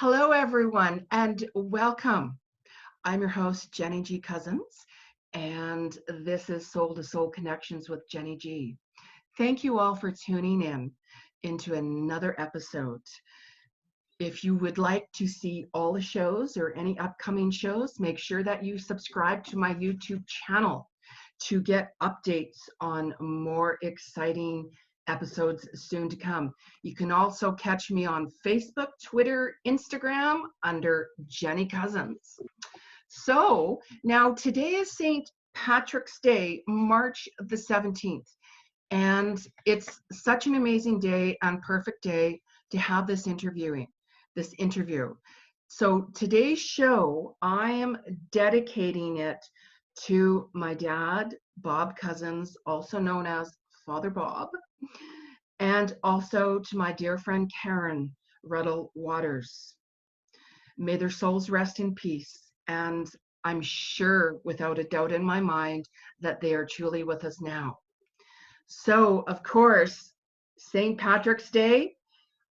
Hello, everyone, and welcome. I'm your host, Jeni Cousins, and this is Soul to Soul Connections with Jeni Ji. Thank you all for tuning in into another episode. If you would like to see all the shows or any upcoming shows, make sure that you subscribe to my YouTube channel to get updates on more exciting episodes soon to come. You can also catch me on Facebook, Twitter, Instagram under Jeni Cousins. So now today is St. Patrick's Day, March the 17th. And it's such an amazing day and perfect day to have this interview. So today's show, I am dedicating it to my dad, Bob Cousins, also known as Father Bob, and also to my dear friend Caron Ruddel Watters. May their souls rest in peace. And I'm sure, without a doubt in my mind, that they are truly with us now. So, of course, St. Patrick's Day,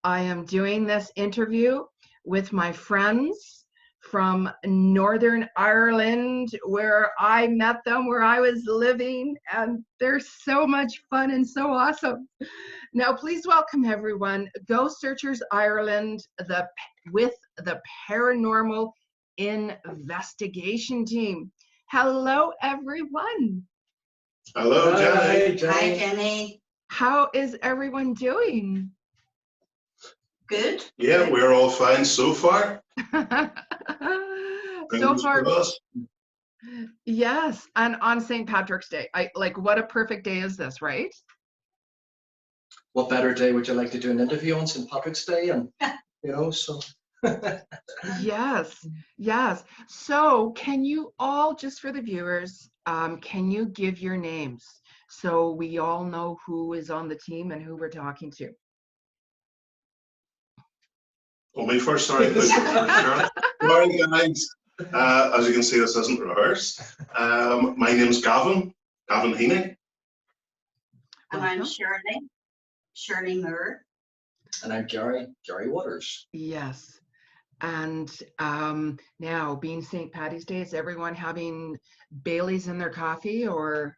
I am doing this interview with my friends from Northern Ireland, where I met them, where I was living, and they're so much fun and so awesome. Now, please welcome everyone, Ghost Searchers Ireland, with the Paranormal Investigation Team. Hello, everyone. Hello, Jeni. Hi, Jeni. How is everyone doing? Good. Yeah, we're all fine so far. So far, crossed. yes. And on St. Patrick's Day, what a perfect day is this, right? What better day would you like to do an interview on St. Patrick's Day? And so. Yes. So can you all, just for the viewers, can you give your names so we all know who is on the team and who we're talking to? Well, me first, sorry. Sorry, guys. As you can see, this isn't rehearsed. My name's Gavin Heaney. And I'm Shirley Moore. And I'm Gary Watters. Yes. And now, being St. Paddy's Day, is everyone having Baileys in their coffee, or?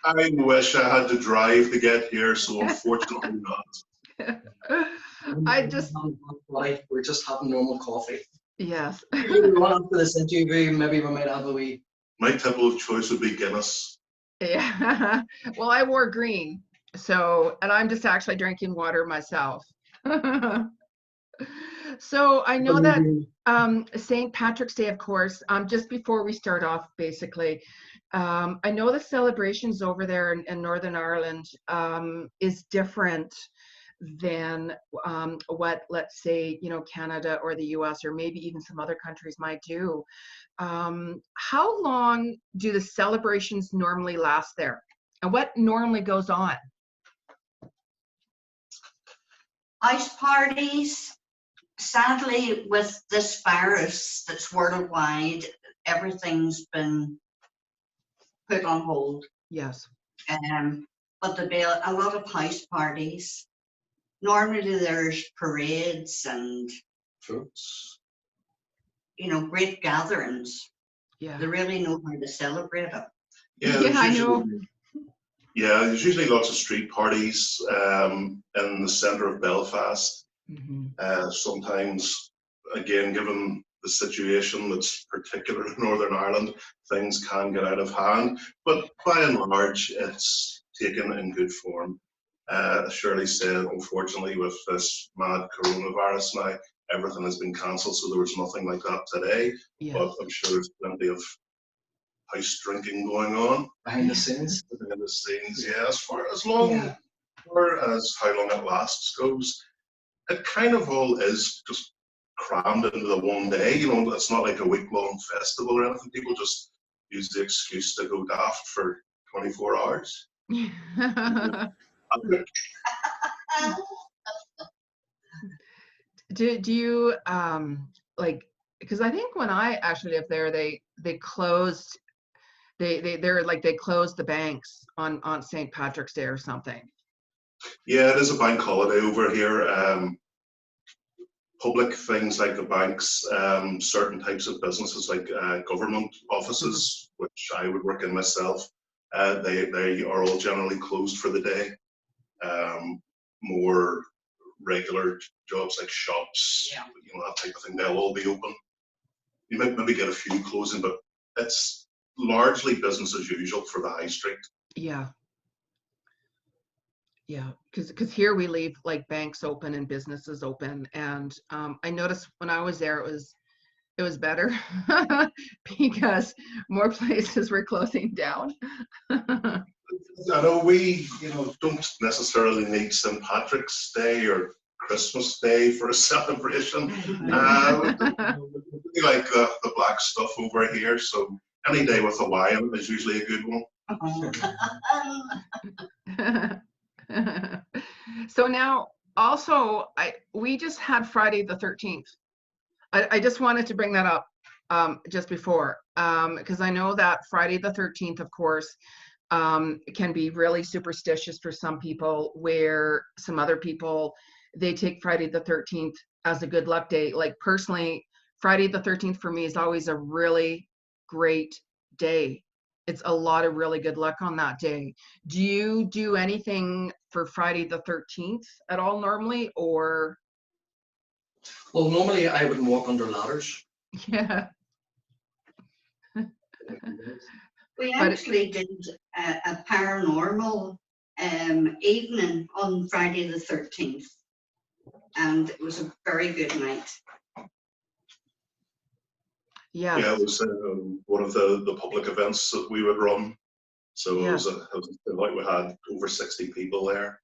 I wish I had to drive to get here, so unfortunately not. We're just having normal coffee. Yes. After this interview, maybe we might have a wee. My tipple of choice would be Guinness. Yeah. Well, I wore green, and I'm just actually drinking water myself. So I know that St. Patrick's Day, of course, just before we start off, basically, I know the celebrations over there in Northern Ireland is different than what, let's say, Canada or the US or maybe even some other countries might do. How long do the celebrations normally last there? And what normally goes on? Ice parties. Sadly, with this virus that's worldwide, everything's been put on hold. Yes. But there'll be a lot of house parties. Normally there's parades and Fruits. Great gatherings. Yeah. They really know how to celebrate it. Yeah, I know. Yeah, there's usually lots of street parties in the centre of Belfast. Mm-hmm. Sometimes, again, given the situation that's particular in Northern Ireland, things can get out of hand. But by and large, it's taken in good form. As Shirley said, unfortunately, with this mad coronavirus now, everything has been cancelled, so there was nothing like that today. Yes. But I'm sure there's plenty of house drinking going on. Behind the scenes. Behind the scenes, yeah. As far as how long it lasts goes, it kind of all is just crammed into the one day. It's not like a week-long festival or anything. People just use the excuse to go daft for 24 hours. Do you because I think when I actually lived there, they closed they closed the banks on St. Patrick's Day or something. Yeah, it is a bank holiday over here. public things like the banks, certain types of businesses like government offices, which I would work in myself, they are all generally closed for the day. More regular jobs like shops, that type of thing, they'll all be open. You might maybe get a few closing, but it's largely business as usual for the high street. Yeah. Yeah, because here we leave like banks open and businesses open, and I noticed when I was there it was better because more places were closing down. I know we, don't necessarily need St. Patrick's Day or Christmas Day for a celebration. We like the black stuff over here, so any day with a wine is usually a good one. So now also we just had Friday the 13th. I just wanted to bring that up just before because I know that Friday the 13th, of course, can be really superstitious for some people, where some other people, they take Friday the 13th as a good luck day. Like personally, Friday the 13th for me is always a really great day. It's a lot of really good luck on that day. Do you do anything for Friday the 13th at all normally, or? Well, normally I wouldn't walk under ladders. Yeah. We actually did a paranormal evening on Friday the 13th, and it was a very good night. Yeah. Yeah, it was one of the public events that we would run. So it was like we had over 60 people there.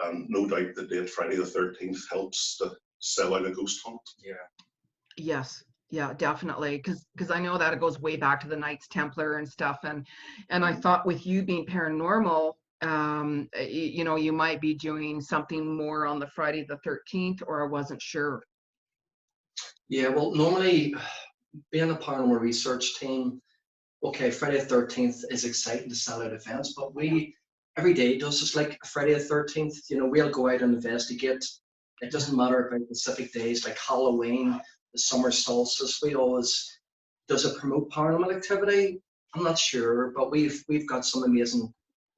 And no doubt the date Friday the 13th helps to sell out a ghost hunt. Yeah. Yes. Yeah, definitely. Because I know that it goes way back to the Knights Templar and stuff. And I thought with you being paranormal, you might be doing something more on the Friday the 13th, or I wasn't sure. Yeah, well, normally being a paranormal research team, okay, Friday the 13th is exciting to sell out events, but we every day does just like Friday the 13th. We'll go out and investigate. It doesn't matter about specific days like Halloween, the summer solstice. We always does it promote paranormal activity. I'm not sure, but we've got some amazing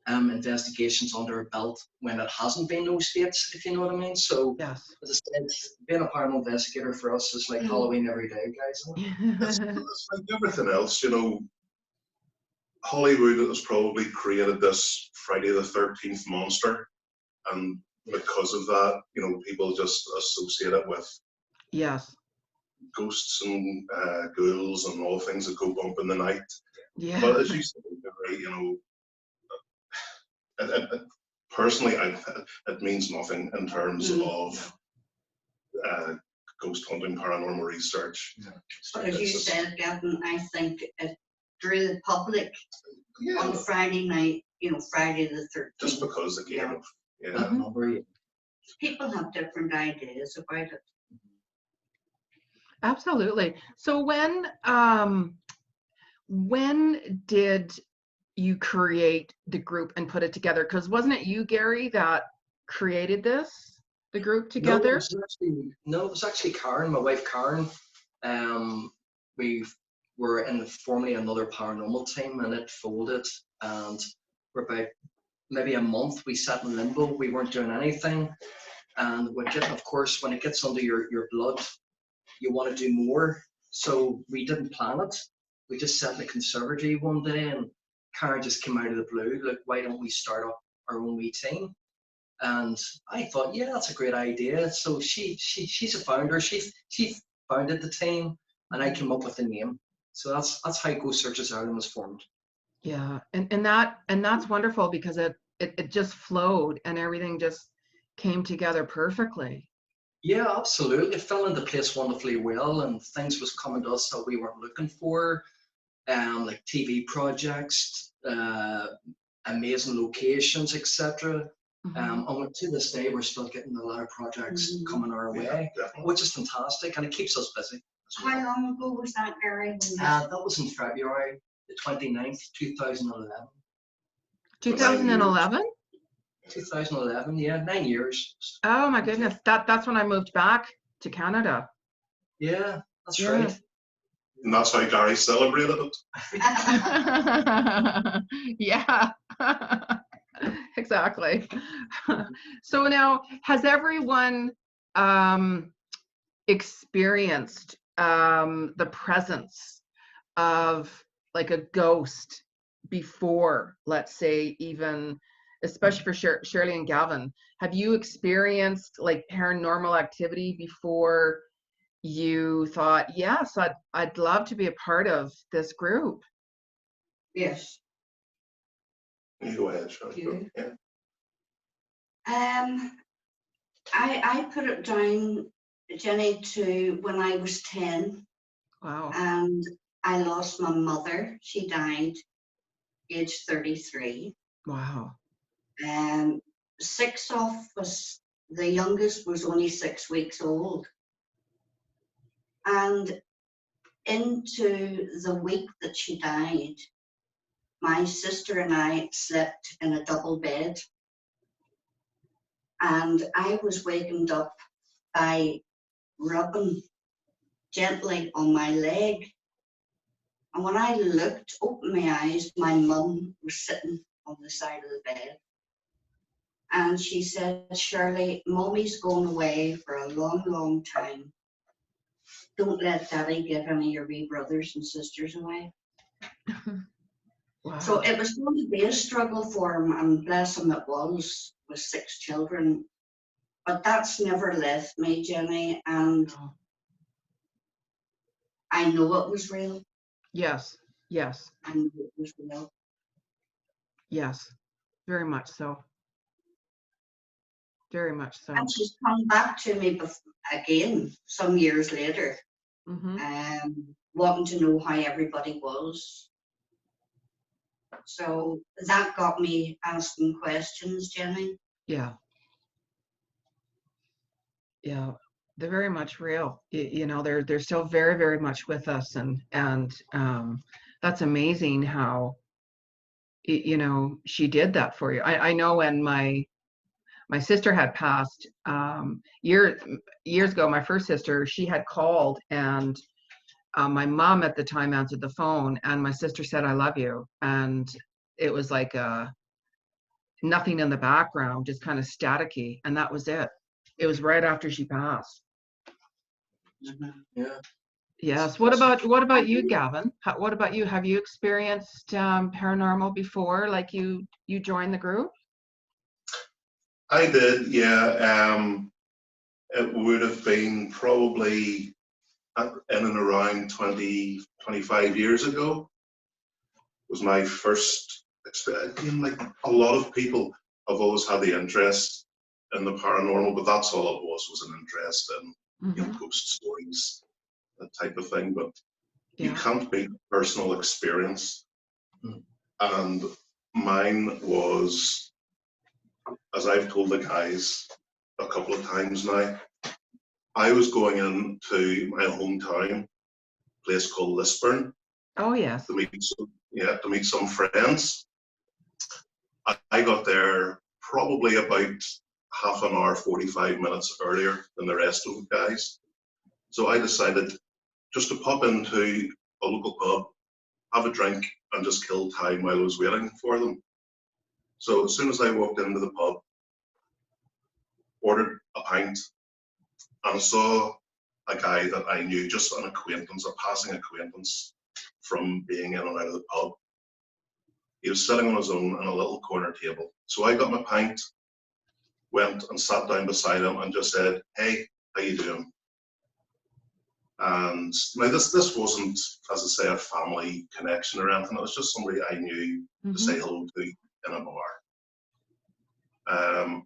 investigations under our belt when it hasn't been those dates, if you know what I mean. So Yes. as I said, being a paranormal investigator for us is like Halloween every day, guys. It's like everything else, Hollywood has probably created this Friday the 13th monster, and because of that, people just associate it with Yes. ghosts and ghouls and all things that go bump in the night. Yeah. But as you said, personally, it means nothing in terms of ghost hunting, paranormal research. Yeah. But as you said, Gavin, I think it drew the public on Friday night, Friday the 13th. Just because again, people have different ideas about it. Absolutely. So when did you create the group and put it together? Because wasn't it you, Gary, that created the group together? No, it was actually Caron, my wife Caron. We were in formerly another paranormal team, and it folded, and for about maybe a month we sat in limbo. We weren't doing anything, and of course when it gets under your blood, you want to do more. So we didn't plan it. We just sat in the conservatory one day, and Caron just came out of the blue, like, why don't we start up our own wee team? And I thought, yeah, that's a great idea. So she's a founder. She founded the team, and I came up with the name. So that's how Ghost Searchers Ireland was formed. Yeah, and that's wonderful, because it just flowed and everything just came together perfectly. Yeah, absolutely. It fell into place wonderfully well, and things was coming to us that we weren't looking for, like TV projects, amazing locations, etc. And to this day, we're still getting a lot of projects coming our way, which is fantastic, and it keeps us busy. How long ago was that, Gary? That was in February the 29th, 2011. 2011? 2011, yeah, 9 years. Oh my goodness, that's when I moved back to Canada. Yeah, that's Yeah. right. And that's how Gary celebrated it. Yeah. Exactly. So now, has everyone experienced the presence of like a ghost before, let's say, even, especially for Shirley and Gavin? Have you experienced like paranormal activity before you thought, yes, I'd love to be a part of this group? Yes. You go ahead, Shirley. You? Yeah. I put it down, Jenny, to when I was 10, Wow. and I lost my mother. She died age 33. Wow. 6 of us, the youngest was only 6 weeks old. And into the week that she died, my sister and I slept in a double bed. And I was wakened up by rubbing gently on my leg. And when I looked, opened my eyes, my mum was sitting on the side of the bed. And she said, Shirley, Mommy's going away for a long, long time. Don't let Daddy get any of your wee brothers and sisters away. Wow. So it was going to be a struggle for him, and bless him, it was, with 6 children. But that's never left me, Jenny, and No. I know it was real. Yes. Yes. I know it was real. Yes. Very much so. Very much so. And she's come back to me again some years later, Mm-hmm. wanting to know how everybody was. So that got me asking questions, Jenny. Yeah. Yeah. They're very much real. You know, they're still very, very much with us, and that's amazing how you know, she did that for you. I know when my sister had passed years ago, my first sister, she had called, and my mom at the time answered the phone, and my sister said, I love you. And it was like nothing in the background, just kind of staticky. And that was it. It was right after she passed. Yeah. Yes. What about you, Gavin? What about you? Have you experienced paranormal before, like you joined the group? I did, yeah. It would have been probably in and around 20, 25 years ago. Was my first experience. Like a lot of people have always had the interest in the paranormal, but that's all it was an interest in, you know, ghost stories, that type of thing. But you can't beat personal experience. And mine was, as I've told the guys a couple of times now, I was going into my hometown, a place called Lisburn. Oh yes. To meet some friends. I got there probably about half an hour, 45 minutes earlier than the rest of the guys. So I decided just to pop into a local pub, have a drink, and just kill time while I was waiting for them. So as soon as I walked into the pub, ordered a pint, and saw a guy that I knew, just an acquaintance, a passing acquaintance from being in and out of the pub. He was sitting on his own on a little corner table. So I got my pint, went and sat down beside him and just said, hey, how you doing? And now this wasn't, as I say, a family connection or anything. It was just somebody I knew to say hello to in a bar.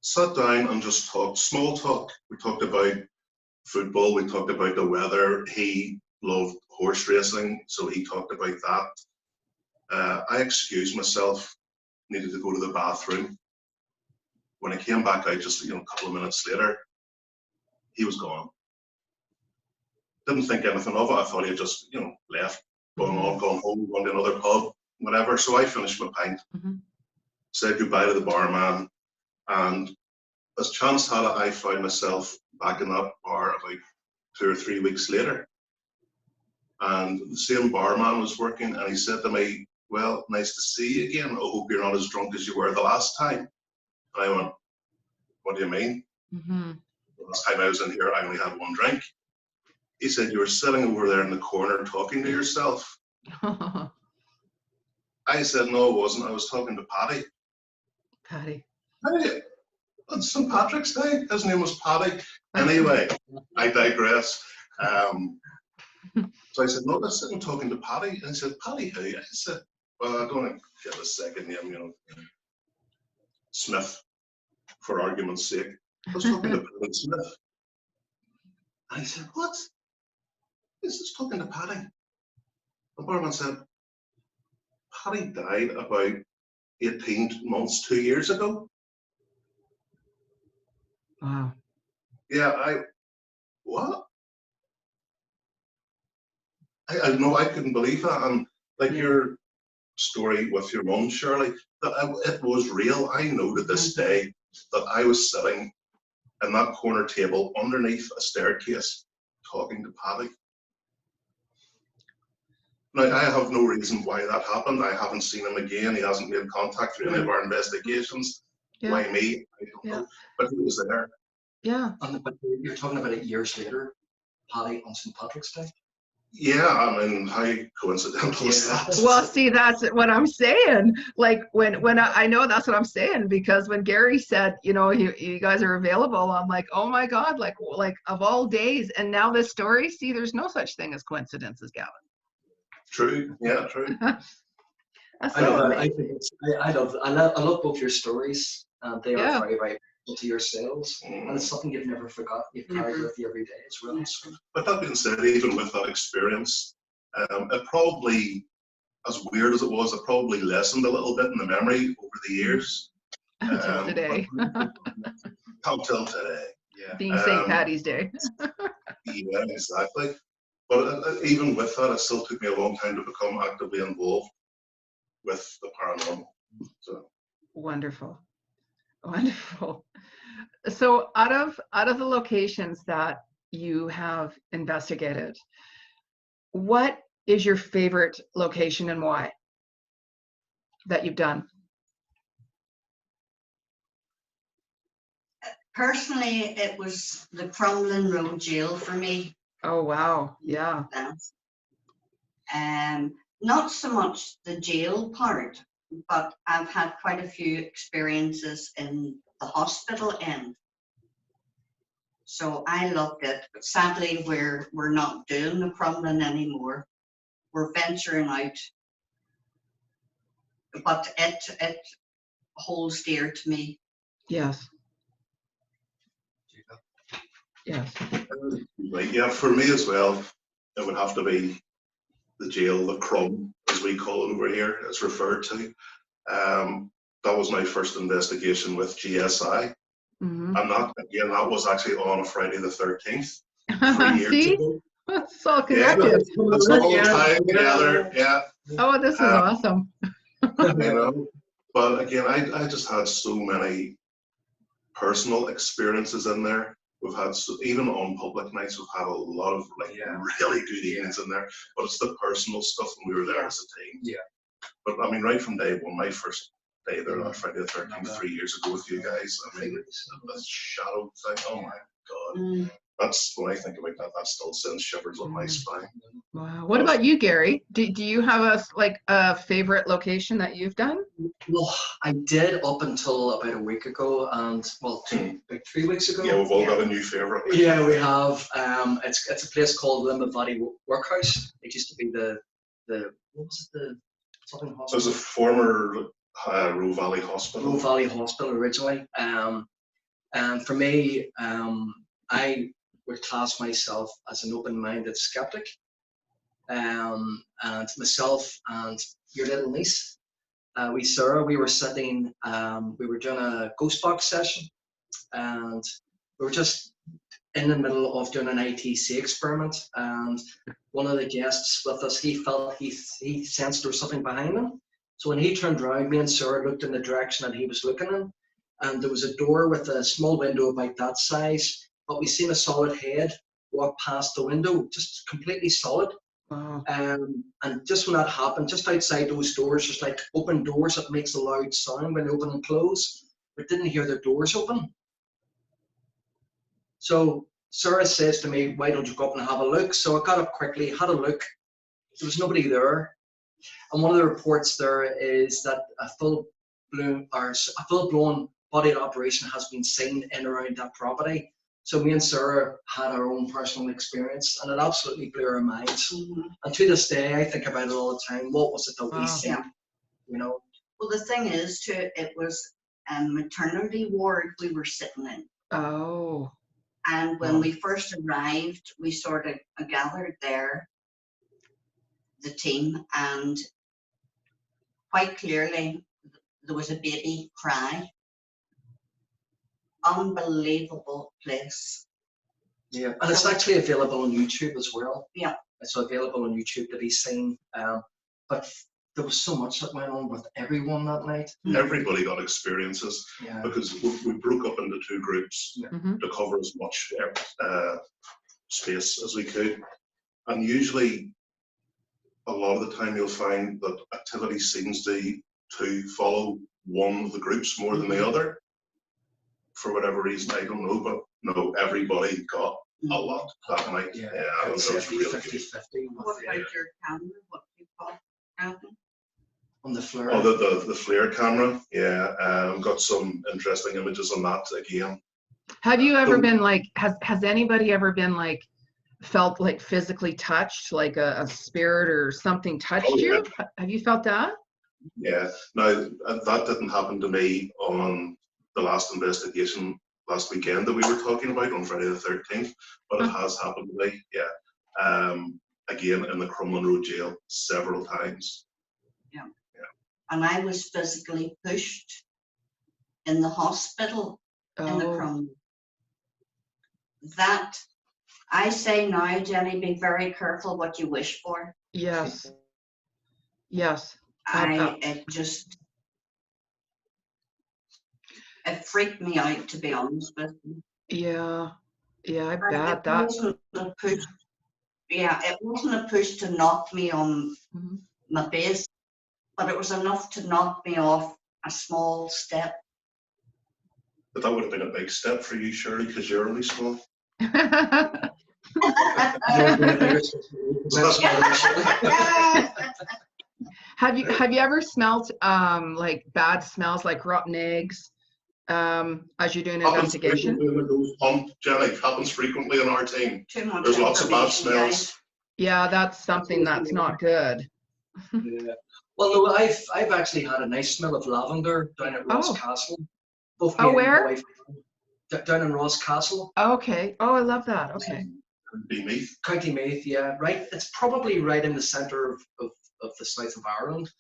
Sat down and just talked, small talk. We talked about football, we talked about the weather. He loved horse racing, so he talked about that. I excused myself, needed to go to the bathroom. When I came back out, just a couple of minutes later, he was gone. Didn't think anything of it. I thought he had just left, gone home, gone to another pub, whatever. So I finished my pint, said goodbye to the barman, and as chance had it, I found myself back in that bar about 2 or 3 weeks later. And the same barman was working, and he said to me, well, nice to see you again. I hope you're not as drunk as you were the last time. And I went, what do you mean? Mm-hmm. The last time I was in here, I only had 1 drink. He said, you were sitting over there in the corner talking to yourself. I said, no, I wasn't. I was talking to Paddy. Paddy. Hey, on St. Patrick's Day, his name was Paddy. Anyway, I digress. So I said, no, let's sit and talking to Paddy. And he said, Paddy who? I said, well, I don't want to get a second name, you know, Smith, for argument's sake. I was talking to Paddy Smith. And I said, what? He's just talking to Paddy. The barman said, Paddy died about 18 months, 2 years ago. Wow. Yeah, what? I know, I couldn't believe that. And like your story with your mum, Shirley, that it was real. I know to this day that I was sitting in that corner table underneath a staircase talking to Paddy. Now, I have no reason why that happened. I haven't seen him again. He hasn't made contact through any of our investigations. Yeah. Why me? I don't know. But he was there. Yeah. But you're talking about it years later, Paddy on St. Patrick's Day? Yeah, I mean, how coincidental is that? Well, see, that's what I'm saying. Like when I know that's what I'm saying, because when Gary said, you know, you guys are available, I'm like, oh my God, like of all days. And now this story, see, there's no such thing as coincidences, Gavin. True. Yeah, true. That's I so love amazing. I love both your stories. They are very, very to yourselves, and it's Mm. something you've never forgot. You've carried with you every day. It's really sweet. But that being said, even with that experience, it probably, as weird as it was, it probably lessened a little bit in the memory over the years. Until today. Until today. Yeah. Being St. Paddy's Day. Yeah, exactly. But even with that, it still took me a long time to become actively involved with the paranormal. So. Wonderful. Wonderful. So out of the locations that you have investigated, what is your favorite location and why that you've done? Personally, it was the Crumlin Road Jail for me. Oh, wow. Yeah. Not so much the jail part, but I've had quite a few experiences in the hospital end. So I loved it. But sadly, we're not doing the Crumlin anymore. We're venturing out. But it holds dear to me. Yes. Yes. Like, yeah, for me as well, it would have to be the jail, the Crumb, as we call it over here, it's referred to. That was my first investigation with GSI. Mm-hmm. And that was actually on a Friday the 13th, 3 years See? ago. It's all connected. It's all tied together, yeah. Oh, this is awesome. You know, but again, I just had so many personal experiences in there. We've had, even on public nights, we've had a lot of really good evenings in there, but it's the personal stuff when we were there as a team. Yeah. But I mean, right from day one, my first day there on Friday the 13th, 3 years ago with you guys, I mean, the shadow thing, oh my God. That's, when I think about that, that still sends shivers up my spine. Wow. What about you, Gary? Do you have a favorite location that you've done? Well, I did up until about a week ago, and well, about 3 weeks ago. Yeah, we've all got a new favorite. Yeah, we have. It's a place called Limit Valley Workhouse. It used to be the what was it, the something hospital? It was a former Roe Valley Hospital. Roe Valley Hospital originally. And for me, I would class myself as an open-minded skeptic. And myself and your little niece, Sarah, we were sitting, we were doing a ghost box session, and we were just in the middle of doing an ITC experiment, and one of the guests with us, he felt he sensed there was something behind him. So when he turned around, me and Sarah looked in the direction that he was looking in, and there was a door with a small window about that size, but we seen a solid head walk past the window, just completely solid. Wow. And just when that happened, just outside those doors, just like open doors that makes a loud sound when they open and close, but didn't hear their doors open. So Sarah says to me, why don't you go up and have a look? So I got up quickly, had a look. There was nobody there. And one of the reports there is that a full-blown body operation has been seen in around that property. So me and Sarah had our own personal experience, and it absolutely blew our minds. And to this day, I think about it all the time. What was it that we seen? Yeah. You know? Well, the thing is, too, it was a maternity ward we were sitting in. Oh. And when we first arrived, we sort of gathered there, the team, and quite clearly there was a baby cry. Unbelievable place. Yeah, and it's actually available on YouTube as well. Yeah. It's available on YouTube to be seen. But there was so much that went on with everyone that night. Everybody got experiences, Yeah. because we broke up into 2 groups Mm-hmm. to cover as much space as we could. And usually, a lot of the time, you'll find that activity seems to follow one of the groups more than the other. For whatever reason, I don't know, but no, everybody got a lot that night. Yeah, it was really good. 50-50. What about your camera? What do you call it? Gavin? On the floor. Oh, the flare camera, yeah. Got some interesting images on that again. Have you ever been like, has anybody ever been like, felt like physically touched, like a spirit or something touched you? Have you felt that? Yeah. Now, that didn't happen to me on the last investigation last weekend that we were talking about on Friday the 13th, but it has happened to me, yeah. Again, in the Crumlin Road jail several times. Yeah. And I was physically pushed in the hospital in the Crumlin. That, I say now, Jenny, be very careful what you wish for. Yes. Yes. It freaked me out, to be honest with you. Yeah. Yeah, I bet It that. wasn't a push. Yeah, it wasn't a push to knock me on my base, but it was enough to knock me off a small step. But that would have been a big step for you, Shirley, because you're only small. Have you ever smelt like bad smells, like rotten eggs, as you're doing an investigation? Jenny, happens frequently in our team. Too much There's lots of bad information, smells. guys. Yeah, that's something that's not good. Yeah. Well, no, I've actually had a nice smell of lavender down at Ross Castle. Both me and where? my wife, down in Ross Castle. Okay. Oh, I love that. Okay. County Meath, yeah, right. It's probably right in the centre of the south of Ireland.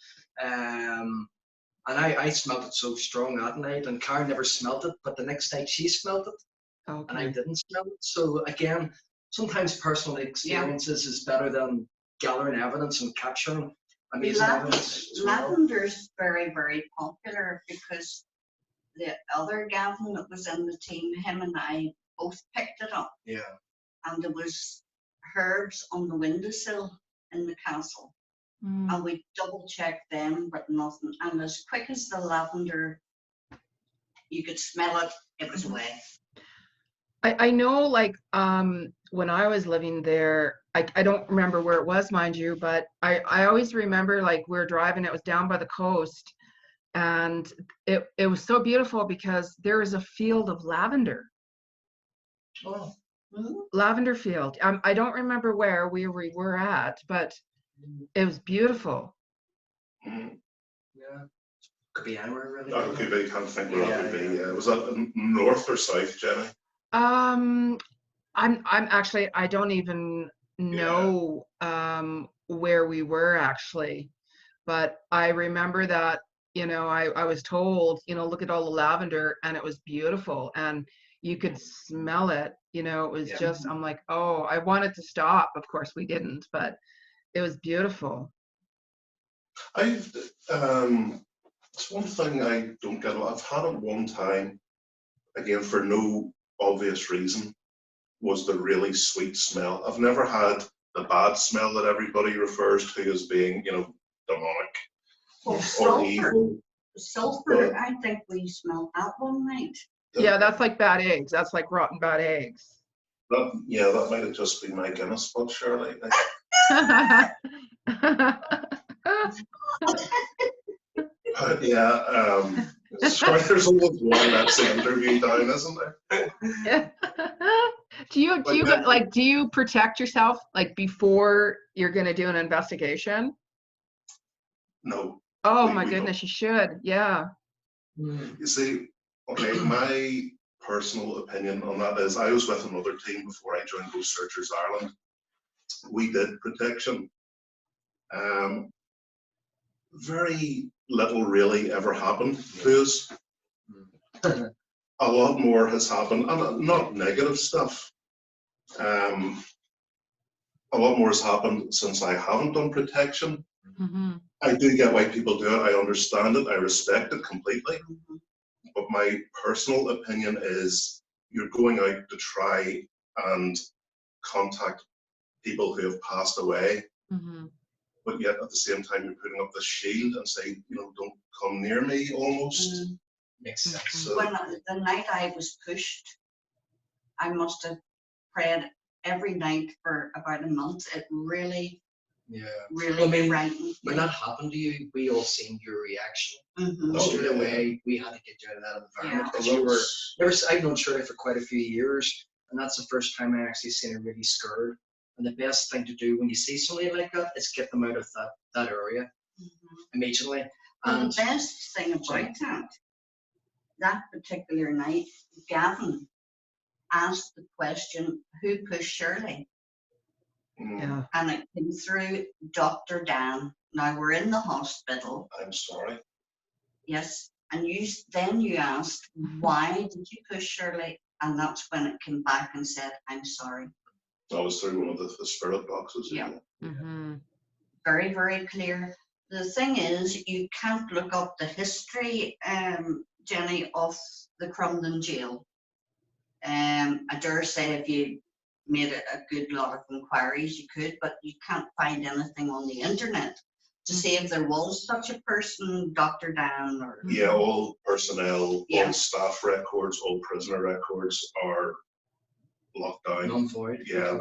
And I smelled it so strong that night, and Caron never smelled it, but the next night she smelled it, and I didn't smell it. So again, sometimes personal experiences is better than gathering evidence and capturing amazing evidence. Lavender's very, very popular because the other Gavin that was in the team, him and I both picked it up. Yeah. And there was herbs on the windowsill in the castle. And we double checked them, but nothing. And as quick as the lavender, you could smell it, it was away. I know, like, when I was living there, I don't remember where it was, mind you, but I always remember, like, we were driving, it was down by the coast, and it was so beautiful because there was a field of lavender. Oh. Lavender field. I don't remember where we were at, but it was beautiful. Yeah. Could be anywhere, really. That could be, can't think where that would be. Yeah. Was that north or south, Jenny? I'm actually, I don't even know where we were actually, but I remember that, you know, I was told, you know, look at all the lavender, and it was beautiful, and you could smell it, you know, it was just, I'm like, oh, I wanted to stop. Of course we didn't, but it was beautiful. It's one thing I don't get. I've had it one time, again, for no obvious reason, was the really sweet smell. I've never had the bad smell that everybody refers to as being, you know, demonic Well, or sulfur. evil. Sulfur, I think we smelled that one night. Yeah, that's like bad eggs. That's like rotten bad eggs. Yeah, that might have just been my Guinness book, Shirley. But yeah, sorry, there's always one that's the interview down, isn't there? Yeah. Do you do you protect yourself like before you're gonna do an investigation? No. Oh we my don't. goodness, you should. Yeah. You see, okay, my personal opinion on that is I was with another team before I joined Ghost Searchers Ireland. We did protection. Very little really ever happened to us. A lot more has happened, and not negative stuff. A lot more has happened since I haven't done protection. Mm-hmm. I do get why people do it. I understand it. I respect it completely. But my personal opinion is you're going out to try and contact people who have passed away. Mm-hmm. But yet at the same time you're putting up this shield and saying, you know, don't come near me almost. Makes sense. So, When the night I was pushed, I must have prayed every night for about a month. It really, really frightened when me. that happened to you, we all seen your reaction. Mhm. Oh, Straight yeah. away, we had to get you out of that environment Yeah. because you were. I've known Shirley for quite a few years, and that's the first time I actually seen her really scared. And the best thing to do when you see somebody like that is get them out of that area immediately. And And the best thing about that particular night, Gavin asked the question, who pushed Shirley? Yeah. And it came through Dr. Dan. Now we're in the hospital. I'm sorry. Yes. And then you asked, why did you push Shirley? And that's when it came back and said, I'm sorry. That was through one of the spirit boxes. Yeah. Mm-hmm. Very, very clear. The thing is, you can't look up the history, Jeni, of the Crumlin jail. I dare say if you made a good lot of inquiries, you could, but you can't find anything on the internet to see if there was such a person, Dr. Dan, or... Yeah, all personnel, Yeah. all staff records, all prisoner records are locked down. non-void. Yeah,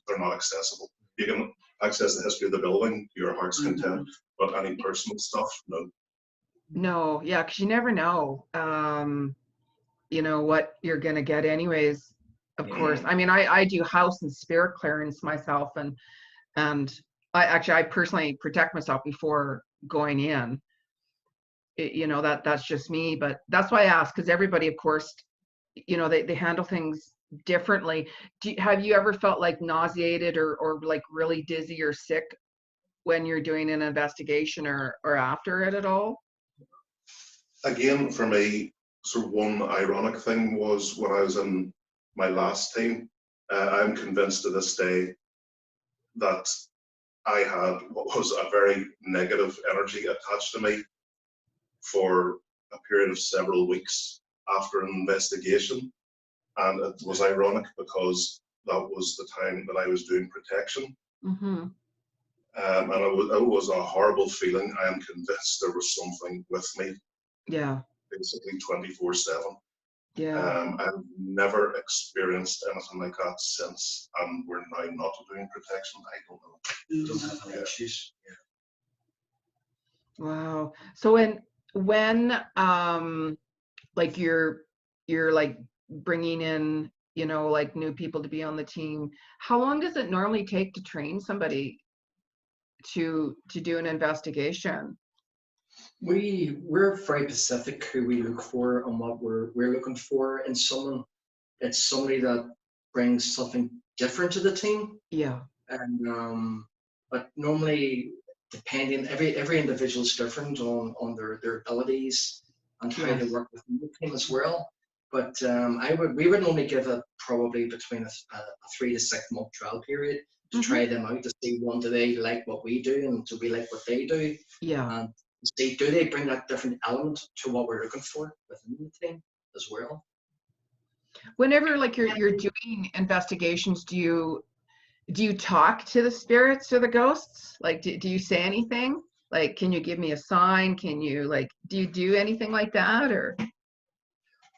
they're not accessible. You can access the history of the building to your heart's content, but any personal stuff, no. No, yeah, because you never know, you know, what you're gonna get anyways, of course. I mean, I do house and spirit clearance myself, and I personally protect myself before going in. You know, that's just me, but that's why I ask, because everybody, of course, you know, they handle things differently. Have you ever felt like nauseated or like really dizzy or sick when you're doing an investigation or after it at all? Again, for me, sort of one ironic thing was when I was in my last team, I'm convinced to this day that I had what was a very negative energy attached to me for a period of several weeks after an investigation. And it was ironic because that was the time that I was doing protection. Mm-hmm. And it was a horrible feeling. I am convinced there was something with me. Yeah. Basically 24/7. Yeah. I've never experienced anything like that since, and we're now not doing protection. I don't know. Don't have any issues. Wow. So when like you're like bringing in, you know, like new people to be on the team, how long does it normally take to train somebody to do an investigation? We're very specific who we look for and what we're looking for in someone. It's somebody that brings something different to the team. Yeah. And but normally, depending, every individual is different on their abilities and how they work within the team as well. But we would normally give it probably between a 3 to 6 month trial period to try them out, to see, one, do they like what we do, and do we like what they do? Yeah. And see, do they bring that different element to what we're looking for within the team as well? Whenever like you're doing investigations, do you talk to the spirits or the ghosts? Like, do you say anything? Like, can you give me a sign? Can you like, do you do anything like that or?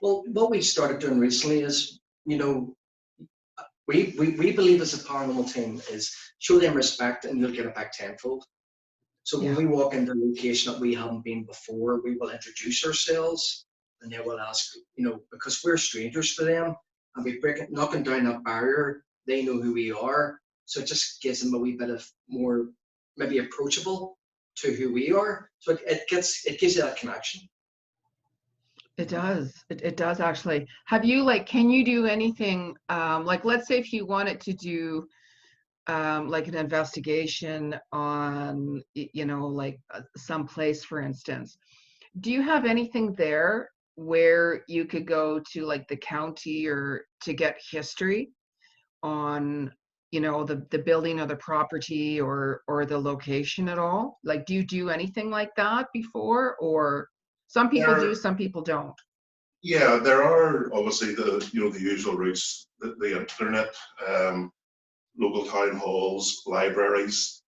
Well, what we started doing recently is, you know, we believe as a paranormal team is show them respect and you'll get it back tenfold. So when Yeah. we walk into a location that we haven't been before, we will introduce ourselves and they will ask, you know, because we're strangers to them and we break it, knocking down that barrier, they know who we are. So it just gives them a wee bit of more maybe approachable to who we are. So it gives you that connection. It does. It does actually. Have you like, can you do anything, like let's say if you wanted to do like an investigation on, you know, like some place, for instance, do you have anything there where you could go to like the county or to get history on, you know, the building of the property or the location at all? Like, do you do anything like that before, or some people do, There, some people don't? yeah, there are obviously the the usual routes, the internet, local town halls, libraries.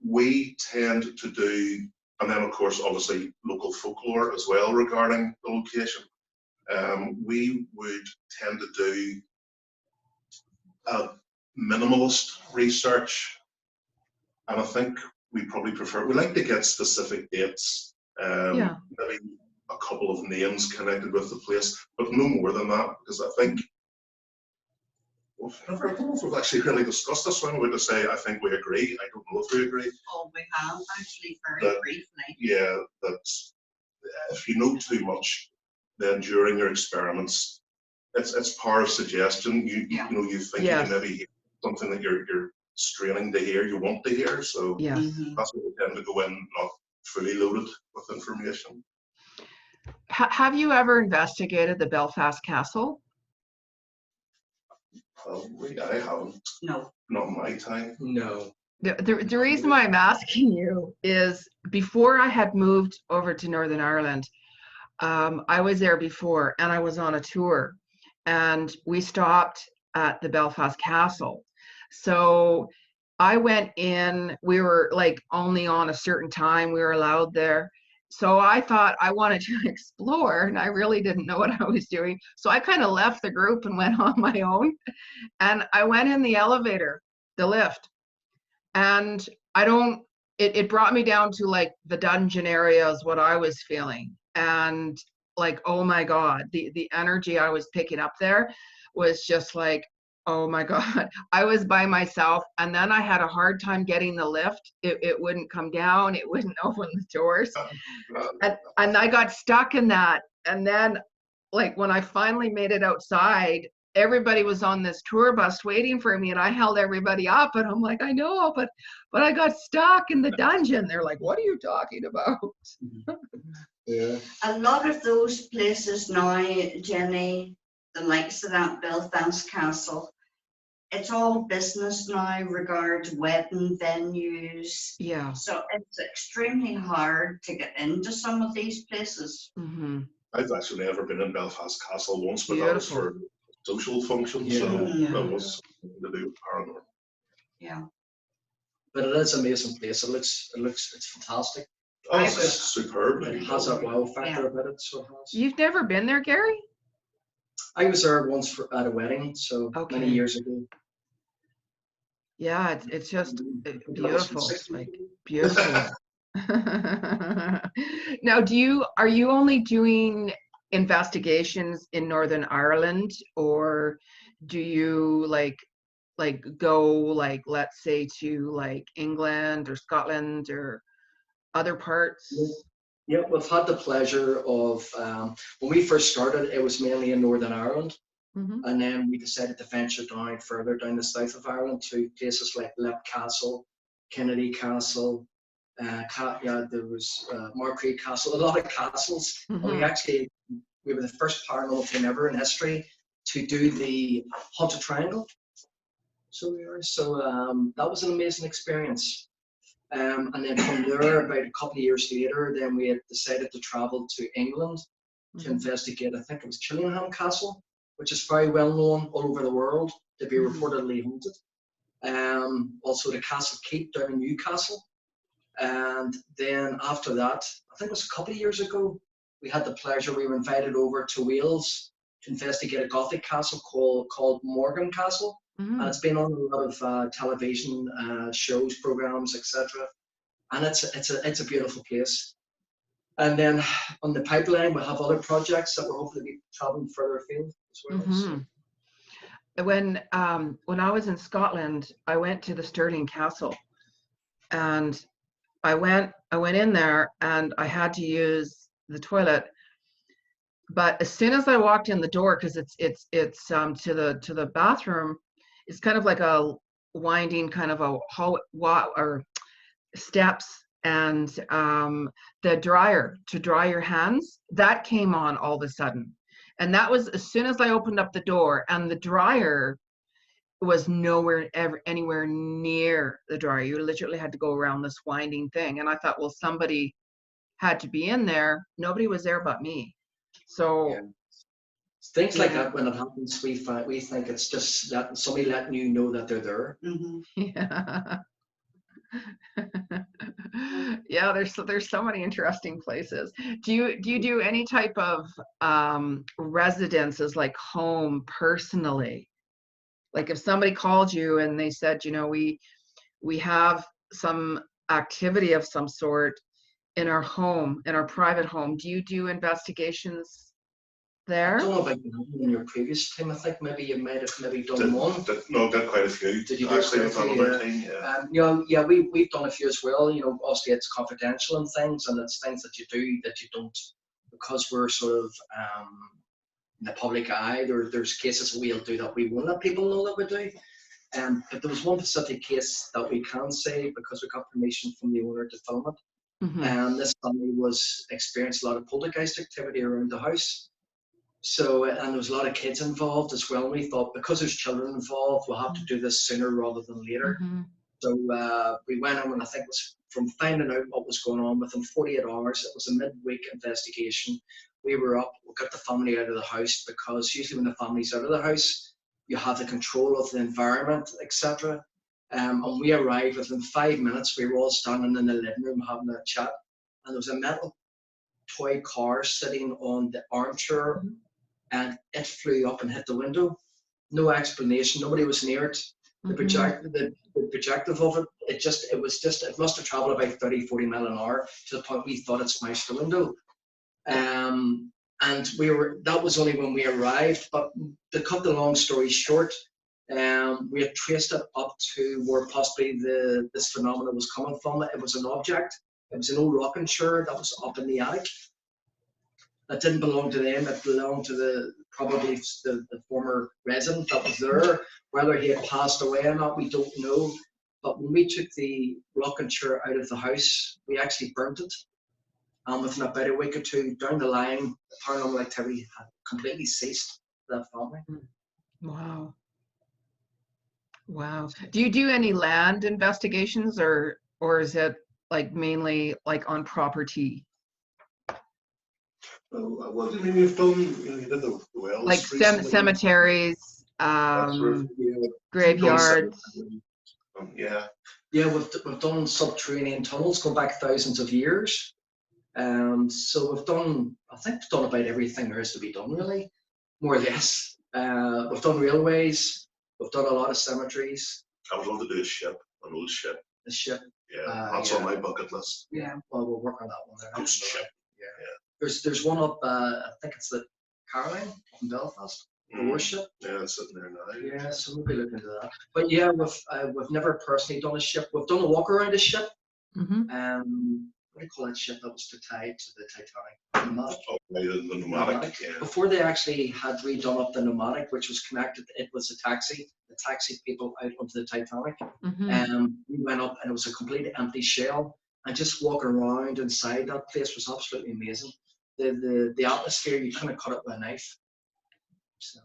We tend to do, and then of course obviously local folklore as well regarding the location. We would tend to do a minimalist research, and I think we probably prefer, we like to get specific dates, Yeah. maybe a couple of names connected with the place, but no more than that, because I think, I don't know if we've actually really discussed this one. We're to say, I think we agree. I don't know if we agree. Oh, we have actually very That- briefly. Yeah, that if you know too much, then during your experiments, it's power of suggestion. Yeah. You know, you think Yes. you can maybe hear something that you're straining to hear, you want to hear. So Yes. Mhm. that's what we tend to go in, not fully loaded with information. Have you ever investigated the Belfast Castle? I haven't, No. not in my time. No. The reason why I'm asking you is before I had moved over to Northern Ireland, I was there before and I was on a tour and we stopped at the Belfast Castle. So I went in, we were like only on a certain time we were allowed there. So I thought I wanted to explore and I really didn't know what I was doing. So I kind of left the group and went on my own. And I went in the elevator, the lift, and it brought me down to like the dungeon area is what I was feeling. And like, oh my God, the energy I was picking up there was just like, oh my God, I was by myself. And then I had a hard time getting the lift. It wouldn't come down, it wouldn't open the doors. And I got stuck in that. And then like when I finally made it outside, everybody was on this tour bus waiting for me and I held everybody up and I'm like, I know, but I got stuck in the dungeon. They're like, what are you talking about? Yeah. A lot of those places now, Jenny, the likes of that Belfast Castle, it's all business now, regard wedding venues. Yeah. So it's extremely hard to get into some of these places. Mm-hmm. I've actually never been in Belfast Castle once, but that was Beautiful. for social function, Yeah. so Yeah. that was to do with paranormal. Yeah. But it is an amazing place. It's fantastic. Oh, I it's was- superb. It has a wow factor Yeah. about it, so it has. You've never been there, Gary? I was there once at a wedding, so Okay. many years ago. Yeah, it's just beautiful. It's Like beautiful. Now, are you only doing investigations in Northern Ireland, or do you like go like let's say to like England or Scotland or other parts? Yeah, we've had the pleasure of, when we first started, it was mainly in Northern Ireland. Mm-hmm. And then we decided to venture down further down the south of Ireland to places like Lip Castle, Kennedy Castle, there was Markree Castle, a lot of castles. And we were the first paranormal team ever in history to do the Haunted Triangle. So that was an amazing experience. And then from there, about a couple of years later, then we had decided to travel to England to investigate, I think it was Chillingham Castle. which is very well known all over the world to be Mhm. reportedly haunted. Also the Castle Keep down in Newcastle. And then after that, I think it was a couple of years ago, we had the pleasure, we were invited over to Wales to investigate a Gothic castle called Morgan Castle. And Mhm. it's been on a lot of television shows, programs, etc. And it's a beautiful place. And then on the pipeline, we'll have other projects that we're hopefully be traveling further afield as well. So. Mhm. When I was in Scotland, I went to the Stirling Castle, and I went in there and I had to use the toilet. But as soon as I walked in the door, because it's to the bathroom, it's kind of like a winding kind of a hall or steps, and the dryer to dry your hands, that came on all of a sudden. And that was as soon as I opened up the door, and the dryer was nowhere anywhere near the dryer. You literally had to go around this winding thing. And I thought, well, somebody had to be in there. Nobody was there but me. So Yeah. Things like yeah. that, when it happens, we think it's just that somebody letting you know that they're there. Yeah. Yeah, there's so many interesting places. Do you do any type of residences, like home personally? Like if somebody called you and they said, we have some activity of some sort in our home, in our private home, do you do investigations I don't there? know about you in your previous team. I think maybe you might have maybe done Did, one. did quite a few. Did you do Actually, quite a with few? another team, yeah. Yeah, we've done a few as well. Obviously it's confidential and things, and it's things that you do that you don't, because we're sort of in the public eye. There's cases that we'll do that we won't let people know that we do. But there was one specific case that we can say because we got permission from the owner to film it. Mm-hmm. This family was experienced a lot of poltergeist activity around the house. So, and there was a lot of kids involved as well. And we thought, because there's children involved, we'll have to do this sooner rather than later. Mm-hmm. So we went in, and I think it was from finding out what was going on within 48 hours. It was a midweek investigation. We were up, we got the family out of the house, because usually when the family's out of the house, you have the control of the environment, etc. And we arrived within 5 minutes. We were all standing in the living room having a chat, and there was a metal toy car sitting on the armchair, and it flew up and hit the window. No explanation. Nobody was near it. The projective of it, it must have traveled about 30, 40 miles an hour, to the point we thought it smashed the window. And that was only when we arrived. But to cut the long story short, we had traced it up to where possibly this phenomenon was coming from. It was an object. It was an old rocking chair that was up in the attic. That didn't belong to them. It belonged to probably the former resident that was there. Whether he had passed away or not, we don't know. But when we took the rocking chair out of the house, we actually burnt it. And within about a week or two down the line, the paranormal activity had completely ceased for that family. Wow. Wow. Do you do any land investigations, or is it like mainly like on property? What do you mean you've done? You did the wells Like recently. cemeteries, graveyards. Yeah. Yeah, we've done subterranean tunnels going back thousands of years. So I think we've done about everything there is to be done, really, more or less. We've done railways. We've done a lot of cemeteries. I would love to do a ship, an old ship. The ship. Yeah, that's on my bucket list. Yeah, well, we'll work on that one there. Ghost ship. Yeah. There's one up, I think it's the Caron in Belfast, the warship. Yeah, it's sitting there now. Yeah, so we'll be looking into that. But yeah, we've never personally done a ship. We've done a walk around a ship. Mm-hmm. What do you call that ship that was tied to the Titanic? Nomadic. Oh, the nomadic. Yeah. Before they actually had redone up the nomadic, which was connected, it was a taxi. The taxi people out onto the Titanic. Mm-hmm. We went up, and it was a completely empty shell. And just walking around inside that place was absolutely amazing. The atmosphere, you kind of cut it with a knife. So.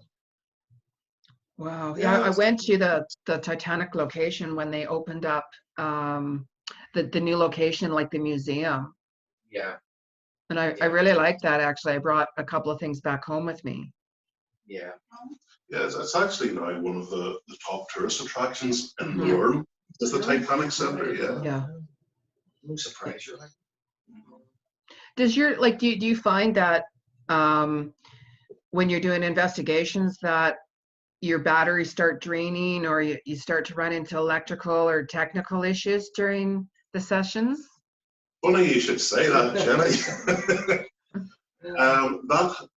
Wow. Yeah, I went to the Titanic location when they opened up the new location, like the museum. Yeah. And I really liked that, actually. I brought a couple of things back home with me. Yeah. Yeah, it's actually now one of the top tourist attractions in the Mhm. world. Is the Titanic Centre, yeah. Yeah. No surprise, you're like. Does your, like, do you find that when you're doing investigations that your batteries start draining, or you start to run into electrical or technical issues during the sessions? Funny you should say that, Jenny. That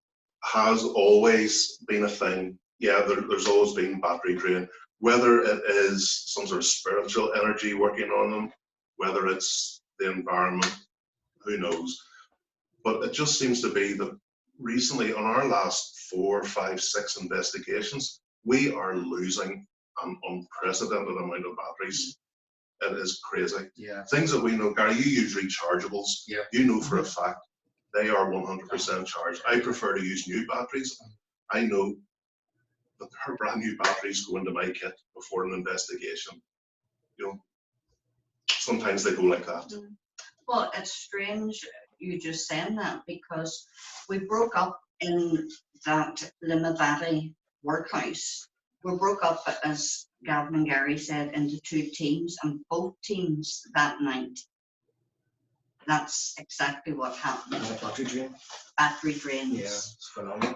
has always been a thing. Yeah, there's always been battery drain, whether it is some sort of spiritual energy working on them, whether it's the environment, who knows. But it just seems to be that recently, on our last 4, 5, 6 investigations, we are losing an unprecedented amount of batteries. It is crazy. Yeah. Things that we know, Gary, you use rechargeables. Yeah. You know for a fact they are 100% charged. I prefer to use new batteries. I know that there are brand new batteries go into my kit before an investigation. You know, sometimes they go like that. Well, it's strange you just saying that, because we broke up in that Limavady workhouse. We broke up, as Gavin and Gary said, into 2 teams, and both teams that night, that's exactly what happened. Battery drain. Battery drains. Yeah, it's phenomenal.